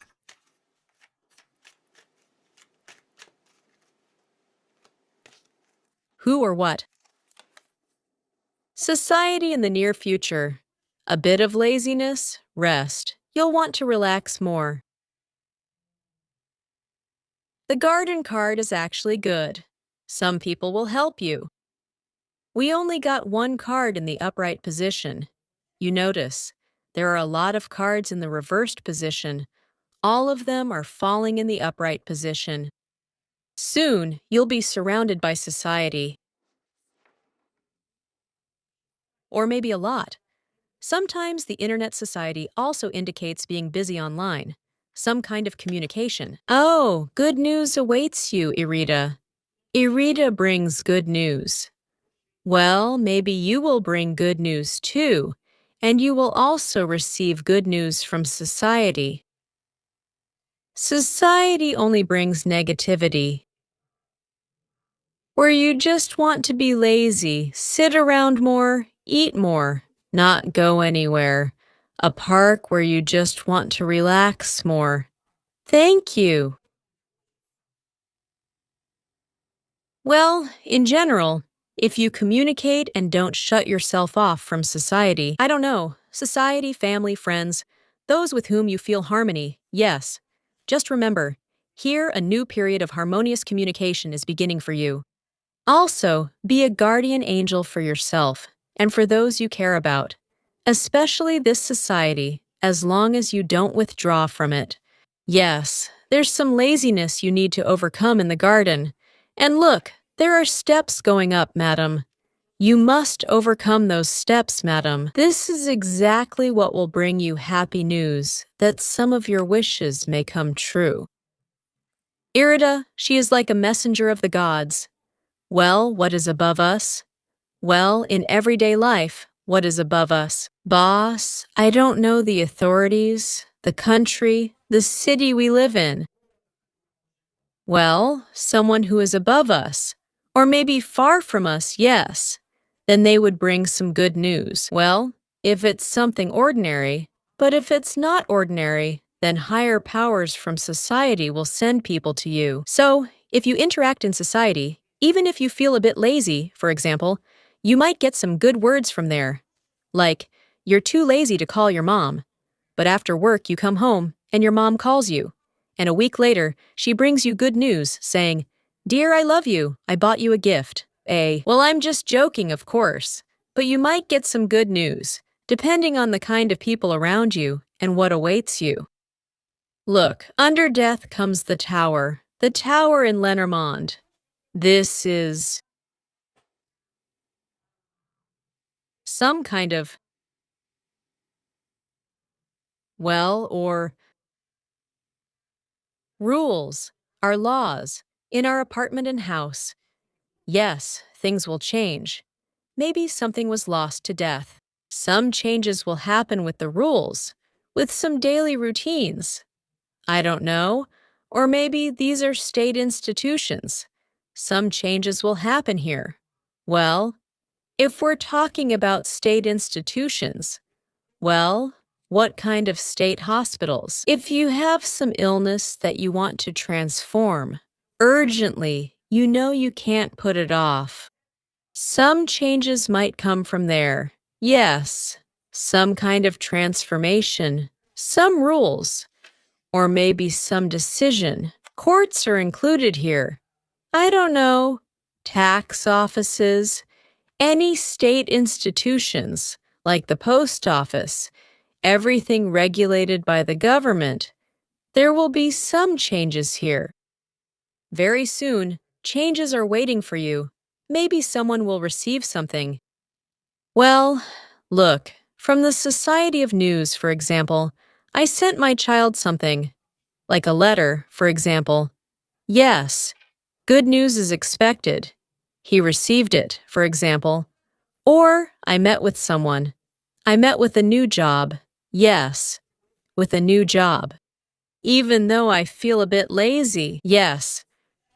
Who or what? Society in the near future. A bit of laziness, rest. You'll want to relax more. The garden card is actually good. Some people will help you. We only got one card in the upright position. You notice, there are a lot of cards in the reversed position. All of them are falling in the upright position. Soon, you'll be surrounded by society. Or maybe a lot. Sometimes the internet society also indicates being busy online. Some kind of communication. Oh, good news awaits you, Irita. Irita brings good news. Well, maybe you will bring good news too, and you will also receive good news from society. Society only brings negativity. Where you just want to be lazy, sit around more, eat more, not go anywhere. A park where you just want to relax more. Thank you. Well, in general, if you communicate and don't shut yourself off from society, I don't know, society, family, friends, those with whom you feel harmony, yes. Just remember, here a new period of harmonious communication is beginning for you. Also, be a guardian angel for yourself and for those you care about, especially this society, as long as you don't withdraw from it. Yes, there's some laziness you need to overcome in the garden. And look, there are steps going up, madam. You must overcome those steps, madam. This is exactly what will bring you happy news, that some of your wishes may come true. Irida, she is like a messenger of the gods. Well, what is above us? Well, in everyday life, what is above us? Boss, I don't know the authorities, the country, the city we live in. Well, someone who is above us, or maybe far from us, yes. Then they would bring some good news. Well, if it's something ordinary, but if it's not ordinary, then higher powers from society will send people to you. So, if you interact in society, even if you feel a bit lazy, for example, you might get some good words from there. Like, you're too lazy to call your mom, but after work you come home and your mom calls you. And a week later, she brings you good news saying, "Dear, I love you. I bought you a gift." Well, I'm just joking, of course. But you might get some good news, depending on the kind of people around you and what awaits you. Look, under death comes the tower in Lenormand. This is some kind of, or rules, our laws, in our apartment and house. Yes, things will change. Maybe something was lost to death. Some changes will happen with the rules, with some daily routines. I don't know. Or maybe these are state institutions. Some changes will happen here. Well, if we're talking about state institutions, well, what kind of state hospitals? If you have some illness that you want to transform, urgently, you know you can't put it off. Some changes might come from there. Yes, some kind of transformation, some rules, or maybe some decision. Courts are included here. I don't know. Tax offices, any state institutions, like the post office, everything regulated by the government. There will be some changes here. Very soon, changes are waiting for you. Maybe someone will receive something. Well, look, from the Society of News, for example, I sent my child something. Like a letter, for example. Yes, good news is expected. He received it, for example. Or I met with someone. I met with a new job. Yes, with a new job. Even though I feel a bit lazy. Yes.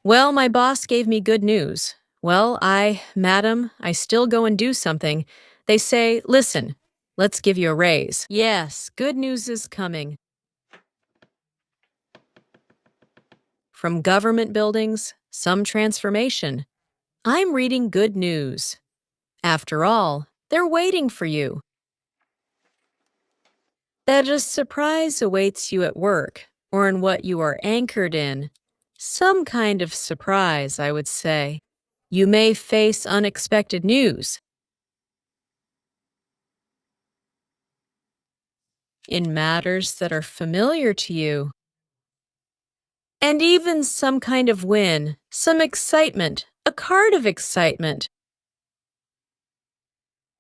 Well, my boss gave me good news. Well, madam, I still go and do something. They say, listen, let's give you a raise. Yes, good news is coming. From government buildings, some transformation. I'm reading good news. After all, they're waiting for you. That a surprise awaits you at work, or in what you are anchored in. Some kind of surprise, I would say. You may face unexpected news. In matters that are familiar to you. And even some kind of win, some excitement, a card of excitement.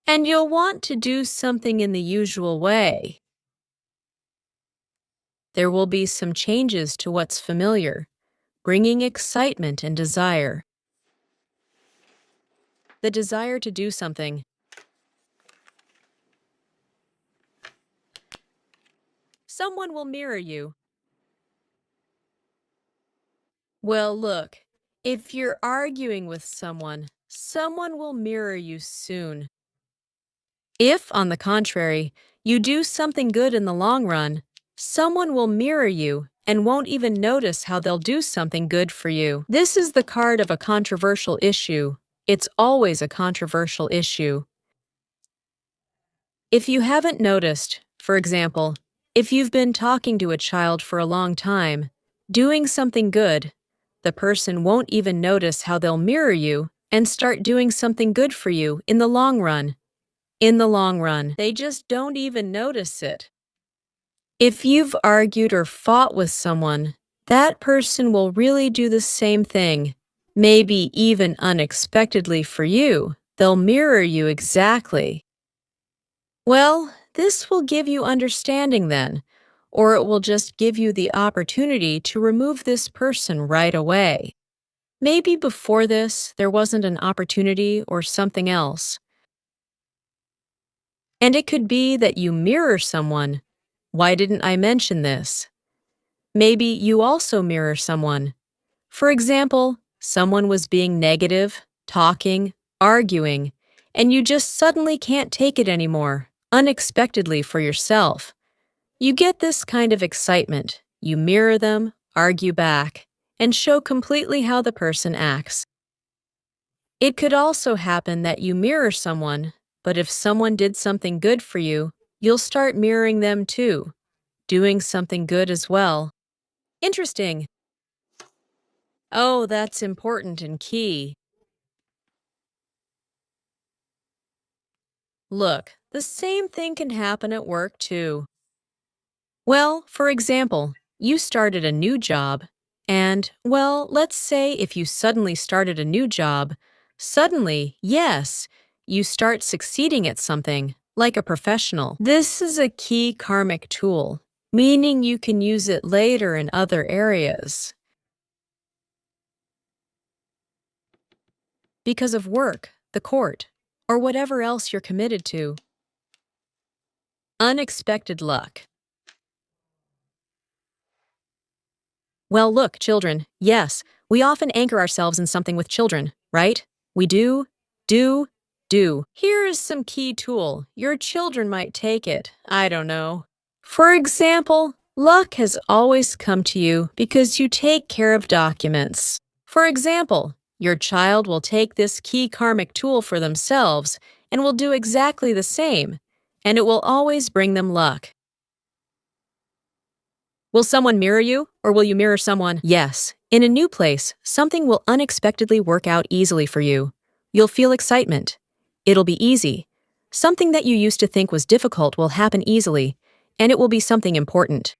And you'll want to do something in the usual way. There will be some changes to what's familiar, bringing excitement and desire. The desire to do something. Someone will mirror you. Well, look, if you're arguing with someone, someone will mirror you soon. If, on the contrary, you do something good in the long run, someone will mirror you and won't even notice how they'll do something good for you. This is the card of a controversial issue. It's always a controversial issue. If you haven't noticed, for example, if you've been talking to a child for a long time, doing something good, the person won't even notice how they'll mirror you and start doing something good for you in the long run. In the long run, they just don't even notice it. If you've argued or fought with someone, that person will really do the same thing. Maybe even unexpectedly for you, they'll mirror you exactly. Well, this will give you understanding then, or it will just give you the opportunity to remove this person right away. Maybe before this, there wasn't an opportunity or something else. And it could be that you mirror someone. Why didn't I mention this? Maybe you also mirror someone. For example, someone was being negative, talking, arguing, and you just suddenly can't take it anymore, unexpectedly for yourself. You get this kind of excitement. You mirror them, argue back, and show completely how the person acts. It could also happen that you mirror someone, but if someone did something good for you, you'll start mirroring them too, doing something good as well. Interesting. Oh, that's important and key. Look, the same thing can happen at work too. Well, for example, you started a new job, and, well, let's say if you suddenly started a new job, suddenly, yes, you start succeeding at something, like a professional. This is a key karmic tool, meaning you can use it later in other areas. Because of work, the court, or whatever else you're committed to. Unexpected luck. Well, look, children, yes, we often anchor ourselves in something with children, right? We do, do, do. Here is some key tool. Your children might take it. I don't know. For example, luck has always come to you because you take care of documents. For example, your child will take this key karmic tool for themselves and will do exactly the same, and it will always bring them luck. Will someone mirror you, or will you mirror someone? Yes. In a new place, something will unexpectedly work out easily for you. You'll feel excitement. It'll be easy. Something that you used to think was difficult will happen easily, and it will be something important.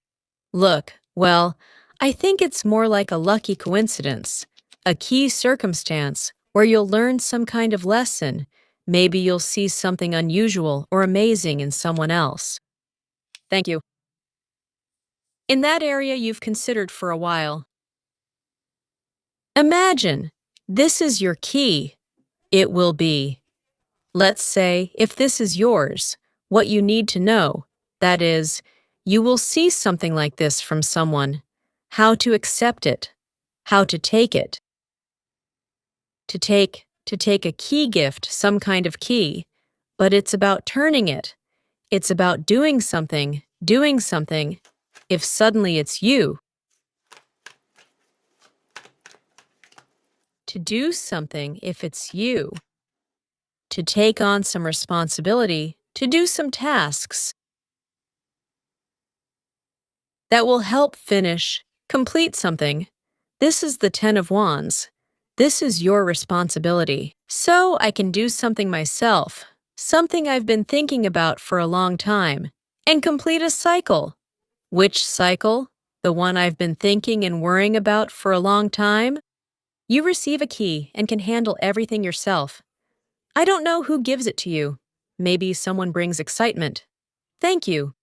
Look, well, I think it's more like a lucky coincidence, a key circumstance where you'll learn some kind of lesson. Maybe you'll see something unusual or amazing in someone else. Thank you. In that area you've considered for a while. Imagine, this is your key. It will be. Let's say, if this is yours, what you need to know, that is, you will see something like this from someone, how to accept it, how to take it. To take a key gift, some kind of key, but it's about turning it. It's about doing something. If suddenly it's you. To do something if it's you. To take on some responsibility, to do some tasks that will help complete something. This is the Ten of Wands. This is your responsibility. So I can do something myself, something I've been thinking about for a long time, and complete a cycle. Which cycle? The one I've been thinking and worrying about for a long time? You receive a key and can handle everything yourself. I don't know who gives it to you. Maybe someone brings excitement. Thank you.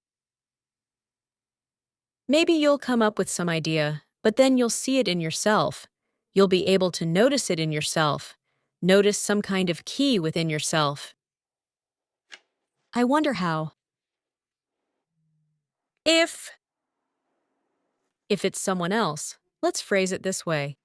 Maybe you'll come up with some idea, but then you'll see it in yourself. You'll be able to notice it in yourself. Notice some kind of key within yourself. I wonder how. If it's someone else, let's phrase it this way.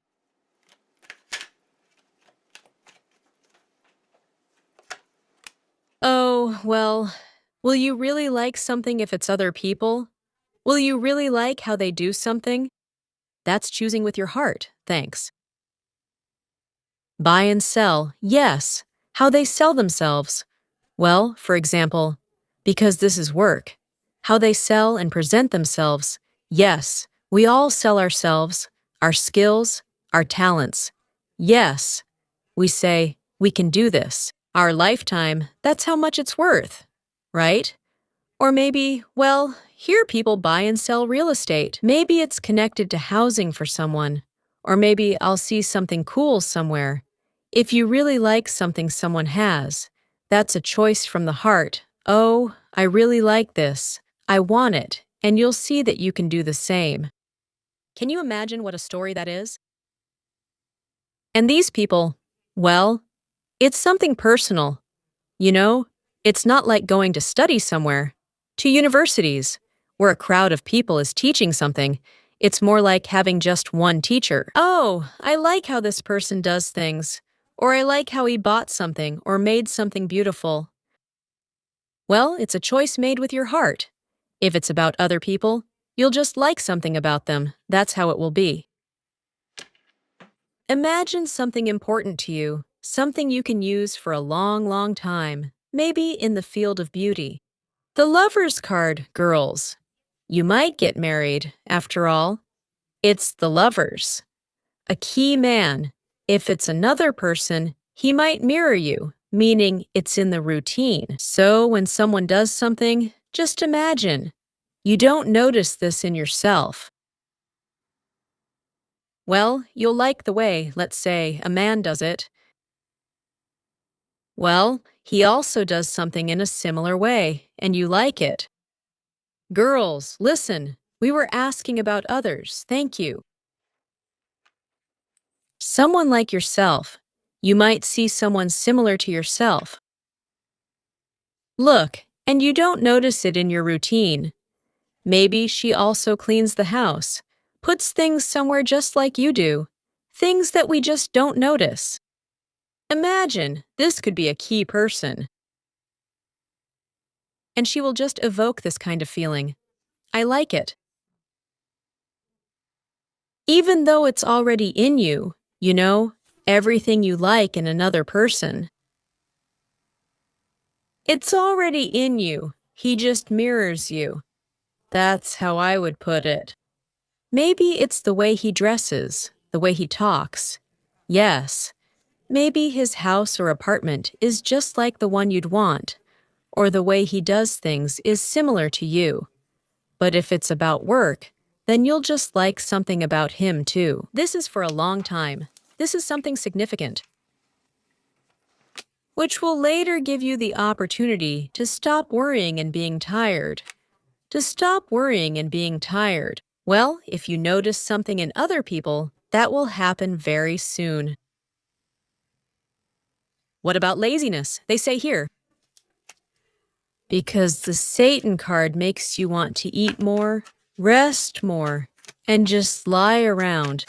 Oh, well, will you really like something if it's other people? Will you really like how they do something? That's choosing with your heart, thanks. Buy and sell, yes. How they sell themselves. Well, for example, because this is work. How they sell and present themselves. Yes, we all sell ourselves, our skills, our talents. Yes, we say, we can do this. Our lifetime, that's how much it's worth, right? Or maybe, well, here people buy and sell real estate. Maybe it's connected to housing for someone. Or maybe I'll see something cool somewhere. If you really like something someone has, that's a choice from the heart. Oh, I really like this. I want it. And you'll see that you can do the same. Can you imagine what a story that is? And these people, well, it's something personal. You know, it's not like going to study somewhere, to universities, where a crowd of people is teaching something. It's more like having just one teacher. Oh, I like how this person does things. Or I like how he bought something or made something beautiful. Well, it's a choice made with your heart. If it's about other people, you'll just like something about them. That's how it will be. Imagine something important to you, something you can use for a long, long time, maybe in the field of beauty. The Lover's card, girls. You might get married, after all. It's the Lovers. A key man. If it's another person, he might mirror you, meaning it's in the routine. So when someone does something, just imagine. You don't notice this in yourself. Well, you'll like the way, let's say, a man does it. Well, he also does something in a similar way, and you like it. Girls, listen. We were asking about others. Thank you. Someone like yourself. You might see someone similar to yourself. Look, and you don't notice it in your routine. Maybe she also cleans the house, puts things somewhere just like you do, things that we just don't notice. Imagine, this could be a key person. And she will just evoke this kind of feeling. I like it. Even though it's already in you, everything you like in another person. It's already in you. He just mirrors you. That's how I would put it. Maybe it's the way he dresses, the way he talks. Yes, maybe his house or apartment is just like the one you'd want, or the way he does things is similar to you. But if it's about work, then you'll just like something about him too. This is for a long time. This is something significant, which will later give you the opportunity to stop worrying and being tired. To stop worrying and being tired. Well, if you notice something in other people, that will happen very soon. What about laziness? They say here. Because the Satan card makes you want to eat more, rest more, and just lie around.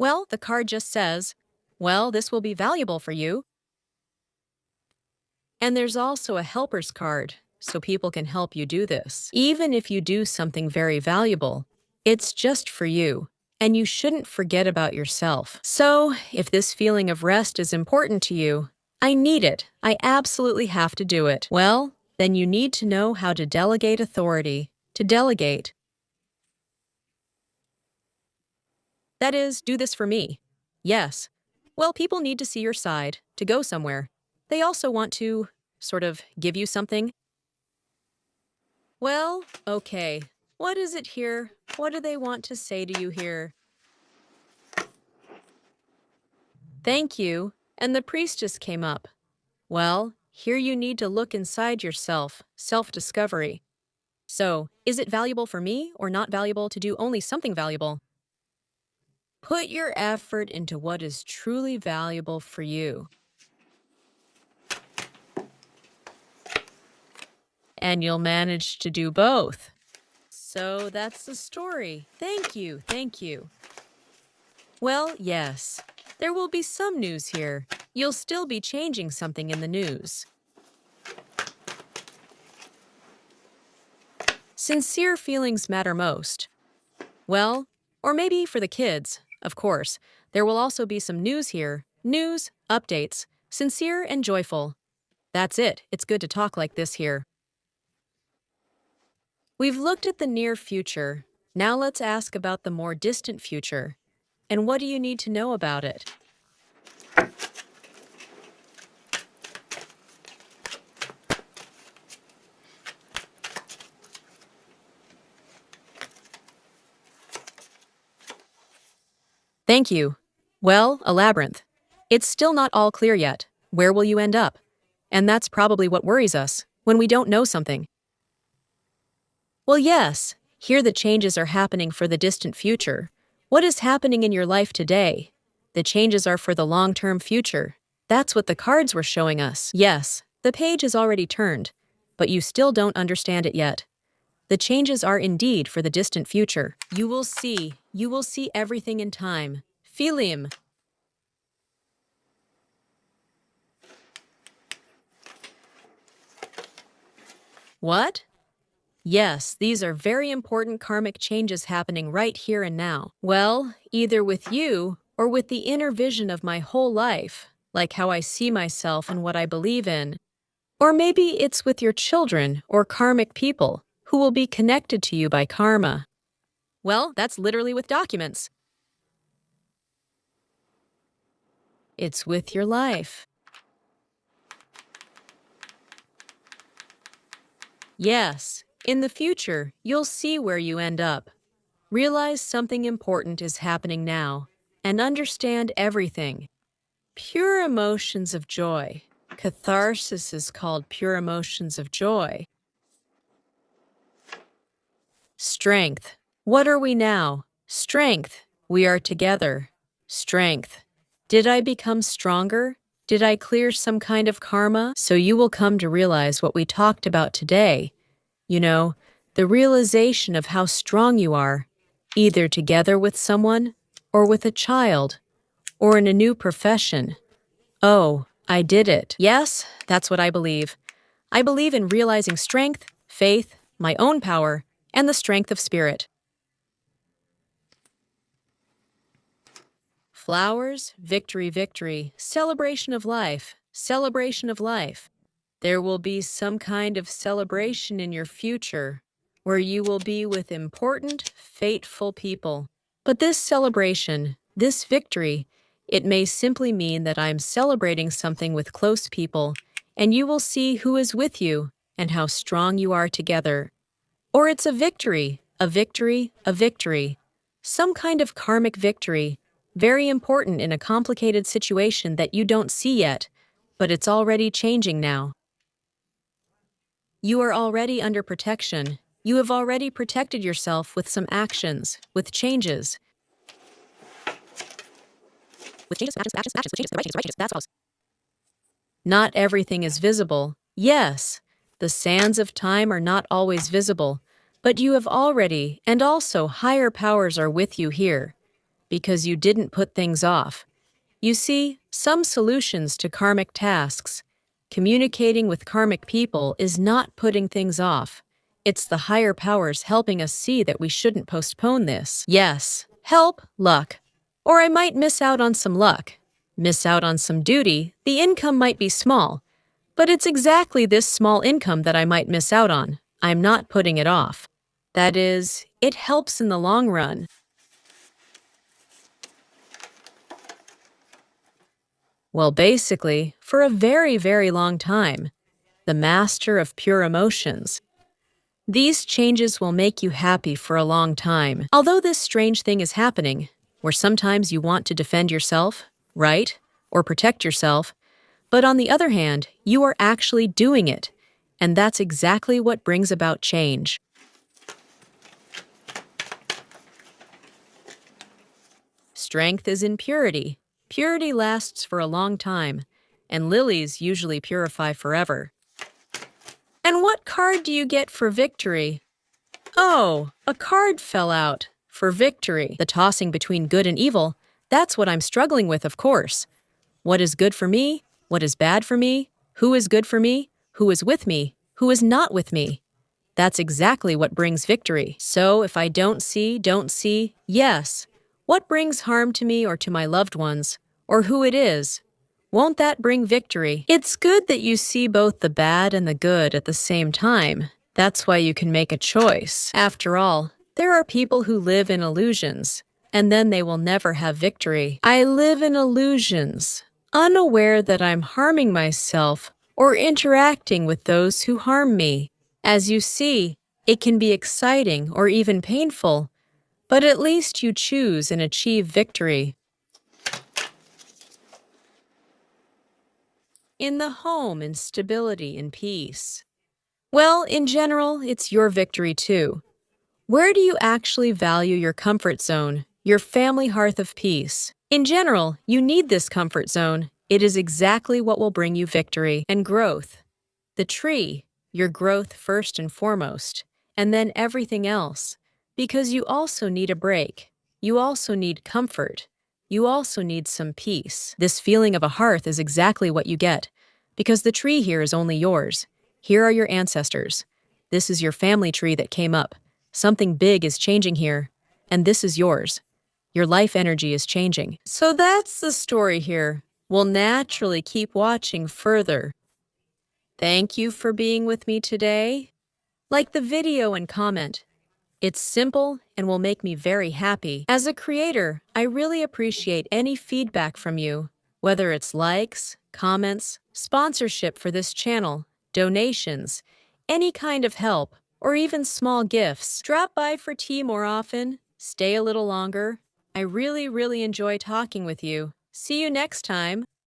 Well, the card just says, well, this will be valuable for you. And there's also a helper's card, so people can help you do this. Even if you do something very valuable, it's just for you, and you shouldn't forget about yourself. So, if this feeling of rest is important to you, I need it. I absolutely have to do it. Well, then you need to know how to delegate authority. To delegate. That is, do this for me. Yes. Well, people need to see your side, to go somewhere. They also want to, sort of, give you something. Well, okay. What is it here? What do they want to say to you here? Thank you. And the priestess came up. Well, here you need to look inside yourself, self-discovery. So, is it valuable for me or not valuable to do only something valuable? Put your effort into what is truly valuable for you. And you'll manage to do both. So that's the story. Thank you, thank you. Well, yes, there will be some news here. You'll still be changing something in the news. Sincere feelings matter most. Well, or maybe for the kids, of course. There will also be some news here. News, updates, sincere and joyful. That's it. It's good to talk like this here. We've looked at the near future. Now let's ask about the more distant future. And what do you need to know about it? Thank you. Well, a labyrinth. It's still not all clear yet. Where will you end up? And that's probably what worries us, when we don't know something. Well, yes, here the changes are happening for the distant future. What is happening in your life today? The changes are for the long-term future. That's what the cards were showing us. Yes, the page is already turned, but you still don't understand it yet. The changes are indeed for the distant future. You will see everything in time. Feel him. What? Yes, these are very important karmic changes happening right here and now. Well, either with you or with the inner vision of my whole life, like how I see myself and what I believe in. Or maybe it's with your children or karmic people who will be connected to you by karma. Well, that's literally with documents. It's with your life. Yes, in the future, you'll see where you end up. Realize something important is happening now, and understand everything. Pure emotions of joy. Catharsis is called pure emotions of joy. Strength. What are we now? Strength. We are together. Strength. Did I become stronger? Did I clear some kind of karma? So you will come to realize what we talked about today. You know, the realization of how strong you are, either together with someone, or with a child, or in a new profession. Oh, I did it. Yes, that's what I believe. I believe in realizing strength, faith, my own power, and the strength of spirit. Flowers, victory, victory, celebration of life, celebration of life. There will be some kind of celebration in your future where you will be with important, fateful people. But this celebration, this victory, it may simply mean that I'm celebrating something with close people, and you will see who is with you and how strong you are together. Or it's a victory, a victory, a victory. Some kind of karmic victory, very important in a complicated situation that you don't see yet, but it's already changing now. You are already under protection. You have already protected yourself with some actions, with changes. With changes, actions, that's all. Not everything is visible. Yes, the sands of time are not always visible, but you have already, and also higher powers are with you here, because you didn't put things off. You see, some solutions to karmic tasks. Communicating with karmic people is not putting things off. It's the higher powers helping us see that we shouldn't postpone this. Yes, help, luck. Or I might miss out on some luck. Miss out on some duty, the income might be small. But it's exactly this small income that I might miss out on. I'm not putting it off. That is, it helps in the long run. Well, basically, for a very, very long time, the master of pure emotions. These changes will make you happy for a long time. Although this strange thing is happening, where sometimes you want to defend yourself, right, or protect yourself, but on the other hand, you are actually doing it, and that's exactly what brings about change. Strength is in purity. Purity lasts for a long time, and lilies usually purify forever. And what card do you get for victory? Oh, a card fell out. For victory. The tossing between good and evil, that's what I'm struggling with, of course. What is good for me? What is bad for me? Who is good for me? Who is with me? Who is not with me? That's exactly what brings victory. So if I don't see, yes. What brings harm to me or to my loved ones? Or who it is? Won't that bring victory? It's good that you see both the bad and the good at the same time. That's why you can make a choice. After all, there are people who live in illusions, and then they will never have victory. I live in illusions, unaware that I'm harming myself or interacting with those who harm me. As you see, it can be exciting or even painful, but at least you choose and achieve victory. In the home, in stability and peace. Well, in general, it's your victory too. Where do you actually value your comfort zone, your family hearth of peace? In general, you need this comfort zone. It is exactly what will bring you victory and growth. The tree, your growth first and foremost, and then everything else. Because you also need a break. You also need comfort. You also need some peace. This feeling of a hearth is exactly what you get. Because the tree here is only yours. Here are your ancestors. This is your family tree that came up. Something big is changing here. And this is yours. Your life energy is changing. So that's the story here. We'll naturally keep watching further. Thank you for being with me today. Like the video and comment. It's simple and will make me very happy. As a creator, I really appreciate any feedback from you, whether it's likes, comments, sponsorship for this channel, donations, any kind of help, or even small gifts. Drop by for tea more often, stay a little longer. I really enjoy talking with you. See you next time.